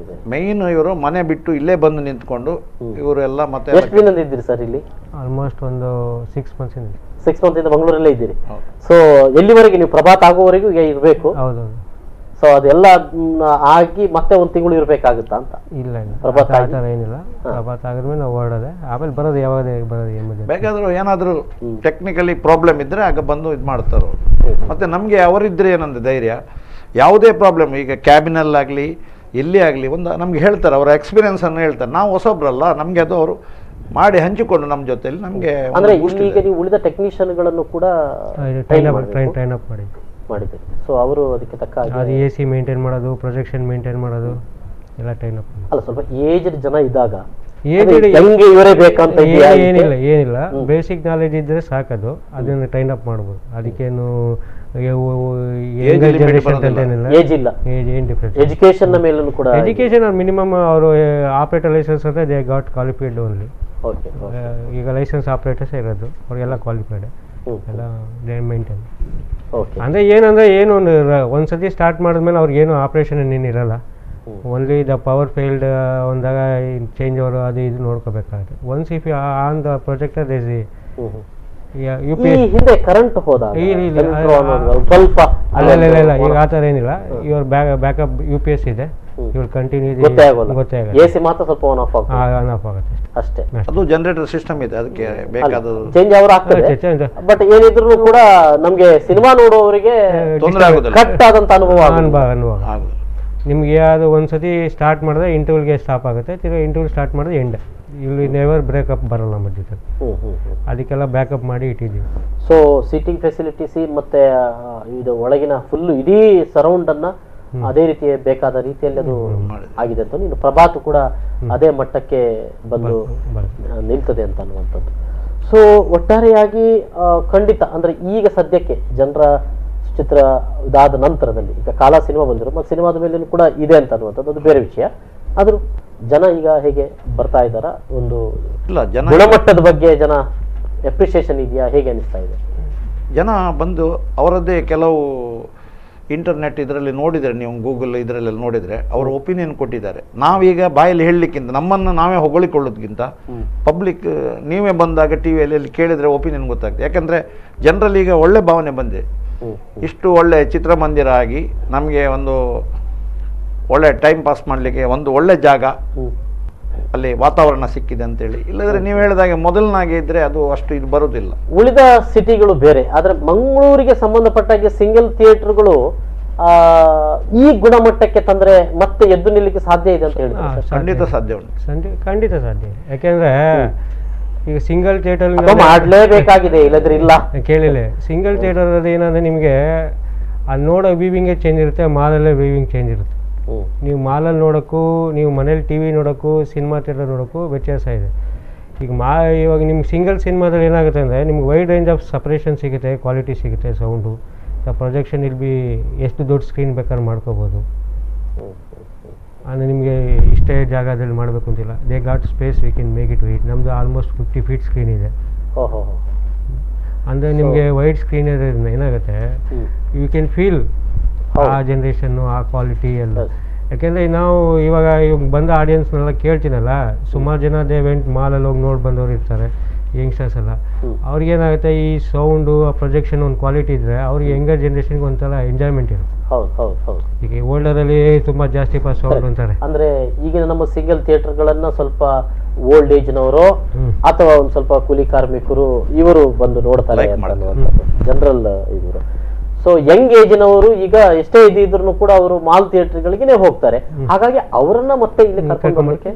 ಮೈನ್ ಇವರು ಮನೆ ಬಿಟ್ಟು ಇಲ್ಲೇ ಬಂದು ನಿಂತ್ಕೊಂಡು ಇವರೆಲ್ಲ ಮತ್ತೆ ಎಷ್ಟು ದಿನದಿಂದ ಇದ್ದೀರಿ ಸರ್ ಇಲ್ಲಿ? ಆಲ್ಮೋಸ್ಟ್ ಒಂದು 6 months 6 month ಇಂದ ಮಂಗಳೂರಲ್ಲೇ ಇದ್ದೀರಿ. ಸೊ ಎಲ್ಲಿವರೆಗೆ ನೀವು ಪ್ರಭಾತ್ ಆಗುವವರೆಗೂ ಇರಬೇಕು? ಹೌದೌದು. ಸೊ ಅದೆಲ್ಲ ಆಗಿ ಮತ್ತೆ ಒಂದು ತಿಂಗಳು ಇರ್ಬೇಕಾಗುತ್ತಾ ಅಂತ? ಇಲ್ಲ ಪ್ರಭಾತ್ ಏನಿಲ್ಲ, ಪ್ರಭಾತ್ ಆಗಿದ್ಮೇಲೆ ನಾವು ಹೊರಡೋದೆ, ಆಮೇಲೆ ಬರೋದು ಯಾವಾಗ ಬರೋದು. ಬೇಕಾದ್ರೂ ಏನಾದರೂ ಟೆಕ್ನಿಕಲಿ ಪ್ರಾಬ್ಲಮ್ ಇದ್ರೆ ಆಗ ಬಂದು ಇದು ಮಾಡ್ತಾರೋ. ಮತ್ತೆ ನಮಗೆ ಅವರಿದ್ರೆ ಏನಂದ್ರೆ ಧೈರ್ಯ, ಯಾವುದೇ ಪ್ರಾಬ್ಲಮ್ ಈಗ ಕ್ಯಾಬಿನಲ್ಲಾಗಲಿ ಎಲ್ಲಿ ಆಗಲಿ ಒಂದು ನಮ್ಗೆ ಹೇಳ್ತಾರೆ, ಅವರ ಎಕ್ಸ್ಪೀರಿಯನ್ಸನ್ನು ಹೇಳ್ತಾರೆ. ನಾವು ಹೊಸೊಬ್ರಲ್ಲ, ನಮಗೆ ಅದು ಅವರು ಮಾಡಿ ಹಂಚಿಕೊಂಡು ನಮ್ಮ ಜೊತೆಲಿ ನಮಗೆ. ಅಂದ್ರೆ ಈಗ ನೀವು ಉಳಿದ ಟೆಕ್ನಿಷಿಯನ್ಗಳನ್ನು ಕೂಡ ಟ್ರೈನ್ ಅಪ್ ಮಾಡಿದ್ದೀರಿ. ಸೊ ಅವರು ಅದಕ್ಕೆ ತಕ್ಕ ಅದು AC ಮೇಂಟೈನ್ ಮಾಡೋದು, ಪ್ರೊಜೆಕ್ಷನ್ ಮೇಂಟೈನ್ ಮಾಡೋದು ಎಲ್ಲ ಟ್ರೈನ್ ಅಪ್. ಅಲ್ಲ, ಸ್ವಲ್ಪ ಏಜ್ಡ್ ಜನ ಇದ್ದಾಗ ಇವರೇ ಬೇಕಂತ ಏನಿಲ್ಲ, ಬೇಸಿಕ್ ನಾಲೆಜ್ ಇದ್ರೆ ಸಾಕದು, ಅದನ್ನು ಟ್ರೈನ್ ಅಪ್ ಮಾಡ್ಬೋದು. ಅದಕ್ಕೇನು ಎಜುಕೇಶನ್ ಮೇಲೂ ಕೂಡ ಎಜುಕೇಶನ್ ಮಿನಿಮಮ್ ಅವರು ಆಪರೇಟರ್ ಲೈಸೆನ್ಸ್ ಅಂದ್ರೆ ದೇ ಗಾಟ್ ಕ್ವಾಲಿಫೈಡ್ ಓನ್ಲಿ. ಈಗ ಲೈಸೆನ್ಸ್ ಆಪರೇಟರ್ಸ್ ಇರೋದು ಅವ್ರಿಗೆಲ್ಲ ಕ್ವಾಲಿಫೈಡ್ ಎಲ್ಲ ಮೇಂಟೈನ್. ಅಂದ್ರೆ ಏನಂದ್ರೆ ಏನು ಒಂದ್ಸತಿ ಸ್ಟಾರ್ಟ್ ಮಾಡಿದ್ಮೇಲೆ ಅವ್ರಿಗೇನು ಆಪರೇಷನ್ ಏನಿರಲ್ಲ, ಓನ್ಲಿ ದ ಪವರ್ ಫೇಲ್ಡ್ ಒಂದಾಗ ಚೇಂಜ್ ಅವರು ಅದು ಇದು ನೋಡ್ಕೋಬೇಕಾಗುತ್ತೆ. Once if on the projector ಹಿಂದೆ ಕರೆಂಟ್ ಹೋದಾಗ ಸ್ವಲ್ಪ ಇಲ್ಲ, ಈಗ ಆ ಥರ ಏನಿಲ್ಲ. ಇವ್ರ ಬ್ಯಾಕಪ್ UPS ಇದೆ, ಇವ್ರು ಕಂಟಿನ್ಯೂ ಗೊತ್ತಾಗಲ್ಲ. AC ಮಾತ್ರ ಸ್ವಲ್ಪ ಆನ್ ಆಫ್ ಆಗುತ್ತೆ ಅಷ್ಟೇ. ಅದು ಜನರೇಟರ್ ಸಿಸ್ಟಮ್ ಇದೆ, ಅದಕ್ಕೆ ಬೇಕಾದ ಚೇಂಜ್ ಅವರು ಆಗ್ತದೆ. ಬಟ್ ಏನಿದ್ರು ಕೂಡ ನಮಗೆ ಸಿನಿಮಾ ನೋಡುವವರಿಗೆ ಕಟ್ ಆದಂತ ಅನುಭವ. ನಿಮ್ಗೆ ಯಾವುದು ಒಂದ್ಸತಿ ಸ್ಟಾರ್ಟ್ ಮಾಡಿದ್ರೆ ಇಂಟರ್ವಲ್ಗೆ ಸ್ಟಾಪ್ ಆಗುತ್ತೆ, ತಿರ್ಗಿ ಇಂಟರ್ವಲ್ ಸ್ಟಾರ್ಟ್ ಮಾಡಿದ್ರೆ ಎಂಡ್. ಇಲ್ಲಿ ನೆವರ್ ಬ್ರೇಕಪ್ ಬರಲ್ಲ ಮಧ್ಯದಲ್ಲಿ, ಅದಕ್ಕೆಲ್ಲ ಬ್ಯಾಕಪ್ ಮಾಡಿ ಇಟ್ಟಿದ್ದೀವಿ. ಸೊ ಸೀಟಿಂಗ್ ಫೆಸಿಲಿಟೀಸ್ ಮತ್ತೆ ಇದು ಒಳಗಿನ ಫುಲ್ ಇಡೀ ಸರೌಂಡ್ ಅನ್ನ ಅದೇ ರೀತಿ ಬೇಕಾದ ರೀತಿಯಲ್ಲಿ ಅದು ಆಗಿದೆ ಅಂತ. ಇನ್ನು ಪ್ರಭಾತ್ ಕೂಡ ಅದೇ ಮಟ್ಟಕ್ಕೆ ಬಂದು ನಿಲ್ತದೆ ಅಂತ ಅನ್ನುವಂಥದ್ದು. ಸೊ ಒಟ್ಟಾರೆಯಾಗಿ ಖಂಡಿತ ಅಂದ್ರೆ ಈಗ ಸದ್ಯಕ್ಕೆ ಜನರ ಚಿತ್ರ ಇದಾದ ನಂತರದಲ್ಲಿ ಈಗ ಕಾಲ ಸಿನಿಮಾ ಬಂದಿರೋ ಮತ್ತು ಸಿನಿಮಾದ ಮೇಲೆ ಕೂಡ ಇದೆ ಅಂತ ಅನ್ನುವಂಥದ್ದು ಅದು ಬೇರೆ ವಿಷಯ. ಆದರೂ ಜನ ಈಗ ಹೇಗೆ ಬರ್ತಾ ಇದ್ದಾರಾ? ಒಂದು ಗುಣಮಟ್ಟದ ಬಗ್ಗೆ ಜನ ಅಪ್ರಿಸಿಯೇಷನ್ ಇದೆಯಾ? ಹೇಗೆ ಅನಿಸ್ತಾ ಇದೆ? ಜನ ಬಂದು ಅವರದ್ದೇ ಕೆಲವು ಇಂಟರ್ನೆಟ್ ಇದರಲ್ಲಿ ನೋಡಿದರೆ, ನೀವು ಗೂಗಲ್ ಇದರಲ್ಲೆಲ್ಲ ನೋಡಿದರೆ ಅವರು ಒಪಿನಿಯನ್ ಕೊಟ್ಟಿದ್ದಾರೆ. ನಾವೀಗ ಬಾಯಲ್ಲಿ ಹೇಳಲಿಕ್ಕಿಂತ ನಮ್ಮನ್ನು ನಾವೇ ಹೊಗಳಿಕೊಳ್ಳೋದಕ್ಕಿಂತ ಪಬ್ಲಿಕ್ ನೀವೇ ಬಂದಾಗ TVಯಲ್ಲಿ ಕೇಳಿದರೆ ಒಪಿನಿಯನ್ ಗೊತ್ತಾಗ್ತದೆ. ಯಾಕಂದರೆ ಜನರಲ್ಲಿ ಈಗ ಒಳ್ಳೆ ಭಾವನೆ ಬಂದಿದೆ. ಇಷ್ಟು ಒಳ್ಳೆ ಚಿತ್ರಮಂದಿರ ಆಗಿ ನಮಗೆ ಒಂದು ಒಳ್ಳೆ ಟೈಮ್ ಪಾಸ್ ಮಾಡಲಿಕ್ಕೆ ಒಂದು ಒಳ್ಳೆ ಜಾಗ, ಅಲ್ಲಿ ವಾತಾವರಣ ಸಿಕ್ಕಿದೆ ಅಂತೇಳಿ. ಇಲ್ಲದ್ರೆ ನೀವು ಹೇಳಿದಾಗೆ ಮೊದಲನಾಗೆ ಇದ್ರೆ ಅದು ಅಷ್ಟು ಇದು ಬರುವುದಿಲ್ಲ. ಉಳಿದ ಸಿಟಿಗಳು ಬೇರೆ, ಆದ್ರೆ ಮಂಗಳೂರಿಗೆ ಸಂಬಂಧಪಟ್ಟಾಗೆ ಸಿಂಗಲ್ ಥಿಯೇಟರ್ಗಳು ಈ ಗುಣಮಟ್ಟಕ್ಕೆ ತಂದ್ರೆ ಮತ್ತೆ ಎದ್ದು ನಿಲ್ಲಕ್ಕೆ ಸಾಧ್ಯ ಇದೆ ಅಂತ ಹೇಳಿದ್ರೆ ಖಂಡಿತ ಸಾಧ್ಯ ಉಂಟು. ಖಂಡಿತ ಸಾಧ್ಯ. ಯಾಕೆಂದ್ರೆ ಈಗ ಸಿಂಗಲ್ ಥಿಯೇಟರ್ ಮಾಡಲೇಬೇಕಾಗಿದೆ, ಇಲ್ಲದ್ರೆ ಇಲ್ಲ. ಕೇಳಿಲ್ಲ, ಸಿಂಗಲ್ ಥಿಯೇಟರ್ ಅದು ಏನಂದ್ರೆ ನಿಮಗೆ ಅಲ್ಲಿ ನೋಡೋ ವೀವಿಂಗೇ ಚೇಂಜ್ ಇರುತ್ತೆ, ಮಾಲಲ್ಲೇ ವೀವಿಂಗ್ ಚೇಂಜ್ ಇರುತ್ತೆ. ನೀವು ಮಾಲಲ್ಲಿ ನೋಡೋಕ್ಕೂ ನೀವು ಮನೇಲಿ TV ನೋಡೋಕ್ಕೂ ಸಿನಿಮಾ ಥಿಯೇಟರ್ ನೋಡೋಕ್ಕೂ ವ್ಯತ್ಯಾಸ ಇದೆ. ಈಗ ಇವಾಗ ನಿಮ್ಗೆ ಸಿಂಗಲ್ ಸಿನಿಮಾದಲ್ಲಿ ಏನಾಗುತ್ತೆ ಅಂದರೆ ನಿಮ್ಗೆ ವೈಡ್ ರೇಂಜ್ ಆಫ್ ಸಪ್ರೇಷನ್ ಸಿಗುತ್ತೆ, ಕ್ವಾಲಿಟಿ ಸಿಗುತ್ತೆ, ಸೌಂಡು, ಪ್ರೊಜೆಕ್ಷನ್ ಇಲ್ಲಿ ಬಿ ಎಷ್ಟು ದೊಡ್ಡ ಸ್ಕ್ರೀನ್ ಬೇಕಾದ್ರೆ ಮಾಡ್ಕೋಬೋದು. ಅಂದರೆ ನಿಮಗೆ ಇಷ್ಟೇ ಜಾಗದಲ್ಲಿ ಮಾಡಬೇಕು ಅಂತಿಲ್ಲ. They got space, we can make it wide. ನಮ್ಮದು ಆಲ್ಮೋಸ್ಟ್ 50 feet ಸ್ಕ್ರೀನ್ ಇದೆ. ಅಂದರೆ ನಿಮಗೆ ವೈಡ್ ಸ್ಕ್ರೀನ್ ಇರೋದ್ರಿಂದ ಏನಾಗುತ್ತೆ, ಯು ಕ್ಯಾನ್ ಫೀಲ್ ಆ ಜನ್ರೇಷನ್ನು, ಆ ಕ್ವಾಲಿಟಿ ಎಲ್ಲ. ಯಾಕೆಂದರೆ ನಾವು ಇವಾಗ ಬಂದ ಆಡಿಯನ್ಸ್ನೆಲ್ಲ ಕೇಳ್ತೀನಲ್ಲ, ಸುಮಾರು ಜನ ವೆಂಟ್ ಮಾಲಲ್ಲಿ ಹೋಗಿ ನೋಡಿ ಬಂದವರು ಇರ್ತಾರೆ, ಯಂಗ್ಸ್ಟರ್ಸ್ ಎಲ್ಲ. ಅವ್ರಿಗೇನಾಗುತ್ತೆ, ಈ ಸೌಂಡು, ಆ ಪ್ರೊಜೆಕ್ಷನ್ ಒಂದು ಕ್ವಾಲಿಟಿ ಇದ್ದರೆ ಅವ್ರಿಗೆ ಯಂಗರ್ ಜನ್ರೇಷನ್ಗೆ ಒಂಥರ ಎಂಜಾಯ್ಮೆಂಟ್ ಇರುತ್ತೆ. ಈಗ ಓಲ್ಡರಲ್ಲಿ ತುಂಬಾ ಜಾಸ್ತಿ ಪಾಸ್ ಅಂತಾರೆ. ಅಂದ್ರೆ ಈಗಿನ ನಮ್ಮ ಸಿಂಗಲ್ ಥಿಯೇಟರ್ಗಳನ್ನ ಸ್ವಲ್ಪ ಓಲ್ಡ್ ಏಜ್ನವರು ಅಥವಾ ಒಂದು ಸ್ವಲ್ಪ ಕೂಲಿ ಕಾರ್ಮಿಕರು ಇವರು ಬಂದು ನೋಡ್ತಾರೆ ಜನರಲ್ ಇವರು. ಸೊ ಯಂಗ್ ಏಜ್ನವರು ಈಗ ಎಷ್ಟೇ ಇದ್ರೂ ಕೂಡ ಅವರು ಮಾಲ್ ಥಿಯೇಟರ್ಗಳಿಗೆ ಹೋಗ್ತಾರೆ. ಹಾಗಾಗಿ ಅವರನ್ನ ಮತ್ತೆ ಇಲ್ಲಿ ಕರ್ಕೊಂಡು ಬರಲಿಕ್ಕೆ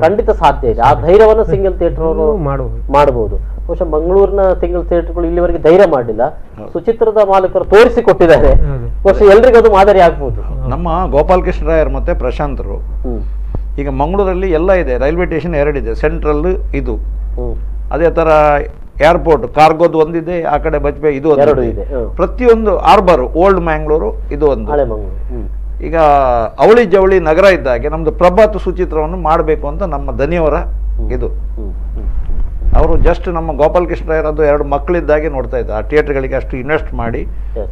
ಖಂಡಿತ ಸಾಧ್ಯ ಇದೆ. ಆ ಧೈರ್ಯವನ್ನ ಸಿಂಗಲ್ ಥಿಯೇಟರ್ ಅವರು ಮಾಡಬಹುದು. ಬಹುಶಃ ಮಂಗಳೂರಿನ ಸಿಂಗಲ್ ಥಿಯೇಟರ್ಗಳು ಇಲ್ಲಿವರೆಗೆ ಧೈರ್ಯ ಮಾಡಲಿಲ್ಲ. ಸುಚಿತ್ರದ ಮಾಲೀಕರು ತೋರಿಸಿಕೊಟ್ಟಿದ್ದಾರೆ. ಬಹುಶಃ ಎಲ್ರಿಗೂ ಅದು ಮಾದರಿ ಆಗ್ಬಹುದು. ನಮ್ಮ ಗೋಪಾಲಕೃಷ್ಣ ರಾಯರ್ ಮತ್ತೆ ಪ್ರಶಾಂತರು ಈಗ ಮಂಗಳೂರಲ್ಲಿ ಎಲ್ಲ ಇದೆ. ರೈಲ್ವೆ ಸ್ಟೇಷನ್ 2 ಇದೆ, ಸೆಂಟ್ರಲ್ ಇದು. ಅದೇ ತರ ಏರ್ಪೋರ್ಟ್ ಕಾರ್ಗೋದು ಒಂದಿದೆ, ಆ ಕಡೆ ಬಜ್ಪೆ ಇದು ಎರಡು ಒಂದು ಇದೆ. ಪ್ರತಿಯೊಂದು ಹಾರ್ಬರ್, ಓಲ್ಡ್ ಮ್ಯಾಂಗ್ಳೂರು ಇದು ಒಂದು. ಹಳೆ ಮಂಗಳೂರು. ಈಗ ಅವಳಿ ಜವಳಿ ನಗರ ಇದ್ದಾಗೆ ನಮ್ದು ಪ್ರಭಾತ್ ಸುಚಿತ್ರವನ್ನು ಮಾಡಬೇಕು ಅಂತ ನಮ್ಮ ದನಿಯವರ ಇದು. ಅವರು ಜಸ್ಟ್ ನಮ್ಮ ಗೋಪಾಲಕೃಷ್ಣ ಇರೋದು 2 ಮಕ್ಕಳಿದ್ದಾಗೆ ನೋಡ್ತಾ ಇದ್ದಾರೆ. ಆ ಥಿಯೇಟರ್ಗಳಿಗೆ ಅಷ್ಟು ಇನ್ವೆಸ್ಟ್ ಮಾಡಿ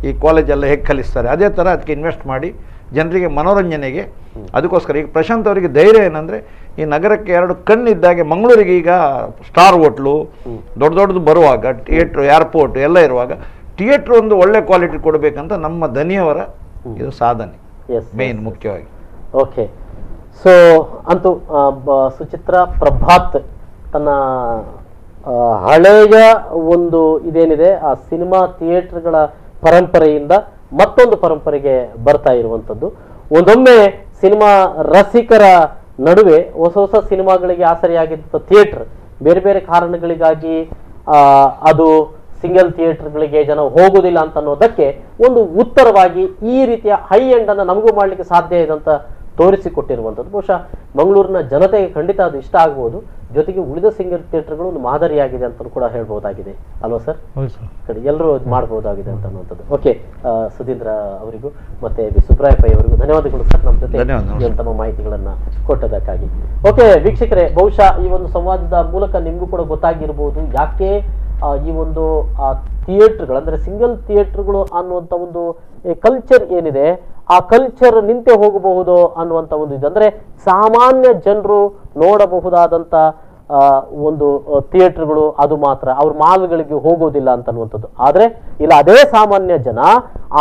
ಈ ಕಾಲೇಜೆಲ್ಲ ಹೇಗೆ ಕಲಿಸ್ತಾರೆ ಅದೇ ಥರ ಅದಕ್ಕೆ ಇನ್ವೆಸ್ಟ್ ಮಾಡಿ ಜನರಿಗೆ ಮನೋರಂಜನೆಗೆ. ಅದಕ್ಕೋಸ್ಕರ ಈಗ ಪ್ರಶಾಂತ್ ಅವರಿಗೆ ಧೈರ್ಯ ಏನಂದರೆ, ಈ ನಗರಕ್ಕೆ 2 ಕಣ್ಣಿದ್ದಾಗೆ ಮಂಗಳೂರಿಗೆ ಈಗ ಸ್ಟಾರ್ ಹೋಟ್ಲು ದೊಡ್ಡ ದೊಡ್ಡದು ಬರುವಾಗ, ಥಿಯೇಟ್ರು, ಏರ್ಪೋರ್ಟ್ ಎಲ್ಲ ಇರುವಾಗ ಥಿಯೇಟ್ರ್ ಒಂದು ಒಳ್ಳೆ ಕ್ವಾಲಿಟಿ ಕೊಡಬೇಕಂತ ನಮ್ಮ ದನಿಯವರ ಇದು ಸಾಧನೆ ಮೇನ್ ಮುಖ್ಯವಾಗಿ. ಓಕೆ, ಸೊ ಅಂತೂ ಸುಚಿತ್ರ ಪ್ರಭಾತ್ ತನ್ನ ಹಳೆಯ ಒಂದು ಇದೇನಿದೆ ಆ ಸಿನಿಮಾ ಥಿಯೇಟರ್ಗಳ ಪರಂಪರೆಯಿಂದ ಮತ್ತೊಂದು ಪರಂಪರೆಗೆ ಬರ್ತಾ ಇರುವಂಥದ್ದು. ಒಂದೊಮ್ಮೆ ಸಿನಿಮಾ ರಸಿಕರ ನಡುವೆ ಹೊಸ ಹೊಸ ಸಿನಿಮಾಗಳಿಗೆ ಆಸರೆಯಾಗಿದ್ದ ಥಿಯೇಟರ್ ಬೇರೆ ಬೇರೆ ಕಾರಣಗಳಿಗಾಗಿ ಅದು ಸಿಂಗಲ್ ಥಿಯೇಟರ್ಗಳಿಗೆ ಜನ ಹೋಗುವುದಿಲ್ಲ ಅಂತ ಅನ್ನೋದಕ್ಕೆ ಒಂದು ಉತ್ತರವಾಗಿ ಈ ರೀತಿಯ ಹೈ ಎಂಡ್ ಅನ್ನು ನಮಗೂ ಮಾಡಲಿಕ್ಕೆ ಸಾಧ್ಯ ಇದೆ ಅಂತ ತೋರಿಸಿಕೊಟ್ಟಿರುವಂಥದ್ದು. ಬಹುಶಃ ಮಂಗಳೂರಿನ ಜನತೆಗೆ ಖಂಡಿತ ಅದು ಇಷ್ಟ ಆಗ್ಬೋದು. ಜೊತೆಗೆ ಉಳಿದ ಸಿಂಗಲ್ ಥಿಯೇಟರ್ಗಳು ಒಂದು ಮಾದರಿಯಾಗಿದೆ ಅಂತ ಕೂಡ ಹೇಳ್ಬೋದಾಗಿದೆ ಅಲ್ವಾ ಸರ್? ಎಲ್ಲರೂ ಮಾಡಬಹುದಾಗಿದೆ ಅಂತ ಅನ್ನುವಂಥದ್ದು. ಓಕೆ, ಸುಧೀಂದ್ರ ಅವರಿಗೂ ಮತ್ತೆ ಸುಬ್ರಾಯ ಪೈ ಅವರಿಗೂ ಧನ್ಯವಾದಗಳು ಸರ್, ನಮ್ಮ ಜೊತೆ ತಮ್ಮ ಮಾಹಿತಿಗಳನ್ನ ಕೊಟ್ಟದಕ್ಕಾಗಿ. ಓಕೆ ವೀಕ್ಷಕರೇ, ಬಹುಶಃ ಈ ಒಂದು ಸಂವಾದದ ಮೂಲಕ ನಿಮಗೂ ಕೂಡ ಗೊತ್ತಾಗಿರ್ಬೋದು ಯಾಕೆ ಈ ಒಂದು ಥಿಯೇಟರ್ಗಳು ಅಂದ್ರೆ ಸಿಂಗಲ್ ಥಿಯೇಟರ್ಗಳು ಅನ್ನುವಂಥ ಒಂದು ಕಲ್ಚರ್ ಏನಿದೆ ಆ ಕಲ್ಚರ್ ನಿಂತೆ ಹೋಗಬಹುದು ಅನ್ನುವಂಥ ಒಂದು ಇದು. ಅಂದ್ರೆ ಸಾಮಾನ್ಯ ಜನರು ನೋಡಬಹುದಾದಂಥ ಒಂದು ಥಿಯೇಟರ್ಗಳು ಅದು ಮಾತ್ರ, ಅವ್ರ ಮಾಲ್ಗಳಿಗೆ ಹೋಗೋದಿಲ್ಲ ಅಂತ ಅನ್ನುವಂಥದ್ದು. ಆದ್ರೆ ಇಲ್ಲ ಅದೇ ಸಾಮಾನ್ಯ ಜನ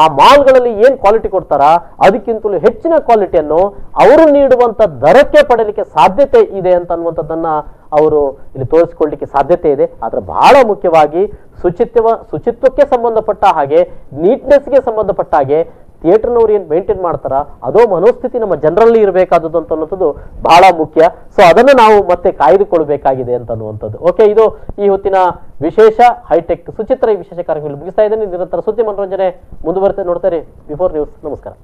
ಆ ಮಾಲ್ಗಳಲ್ಲಿ ಏನ್ ಕ್ವಾಲಿಟಿ ಕೊಡ್ತಾರ ಅದಕ್ಕಿಂತಲೂ ಹೆಚ್ಚಿನ ಕ್ವಾಲಿಟಿಯನ್ನು ಅವರು ನೀಡುವಂತ ದರಕ್ಕೆ ಪಡೆಯಲಿಕ್ಕೆ ಸಾಧ್ಯತೆ ಇದೆ ಅಂತ ಅನ್ನುವಂಥದ್ದನ್ನ ಅವರು ಇಲ್ಲಿ ತೋರಿಸಿಕೊಳ್ಳಲಿಕ್ಕೆ ಸಾಧ್ಯತೆ ಇದೆ. ಆದ್ರೆ ಬಹಳ ಮುಖ್ಯವಾಗಿ ಶುಚಿತ್ವಕ್ಕೆ ಸಂಬಂಧಪಟ್ಟ ಹಾಗೆ, ನೀಟ್ನೆಸ್ಗೆ ಸಂಬಂಧಪಟ್ಟ ಹಾಗೆ ಥಿಯೇಟರ್ನವ್ರು ಏನು ಮೇಂಟೈನ್ ಮಾಡ್ತಾರ ಅದೋ ಮನೋಸ್ಥಿತಿ ನಮ್ಮ ಜನರಲ್ಲಿ ಇರಬೇಕಾದದ್ದು ಅಂತ ಅನ್ನುವಂಥದ್ದು ಬಹಳ ಮುಖ್ಯ. ಸೊ ಅದನ್ನು ನಾವು ಮತ್ತೆ ಕಾಯ್ದುಕೊಳ್ಬೇಕಾಗಿದೆ ಅಂತ ಅನ್ನುವಂಥದ್ದು. ಓಕೆ, ಇದು ಈ ಹೊತ್ತಿನ ವಿಶೇಷ ಹೈಟೆಕ್ ಸುಚಿತ್ರ ಈ ವಿಶೇಷ ಕಾರ್ಯಕ್ರಮ ಮುಗಿಸ್ತಾ ಇದ್ದೇನೆ. ನಿರಂತರ ಸುದ್ದಿ ಮನೋರಂಜನೆ ಮುಂದುವರೆತೆ ನೋಡ್ತಾರೆ ಬಿಫೋರ್ ನ್ಯೂಸ್. ನಮಸ್ಕಾರ.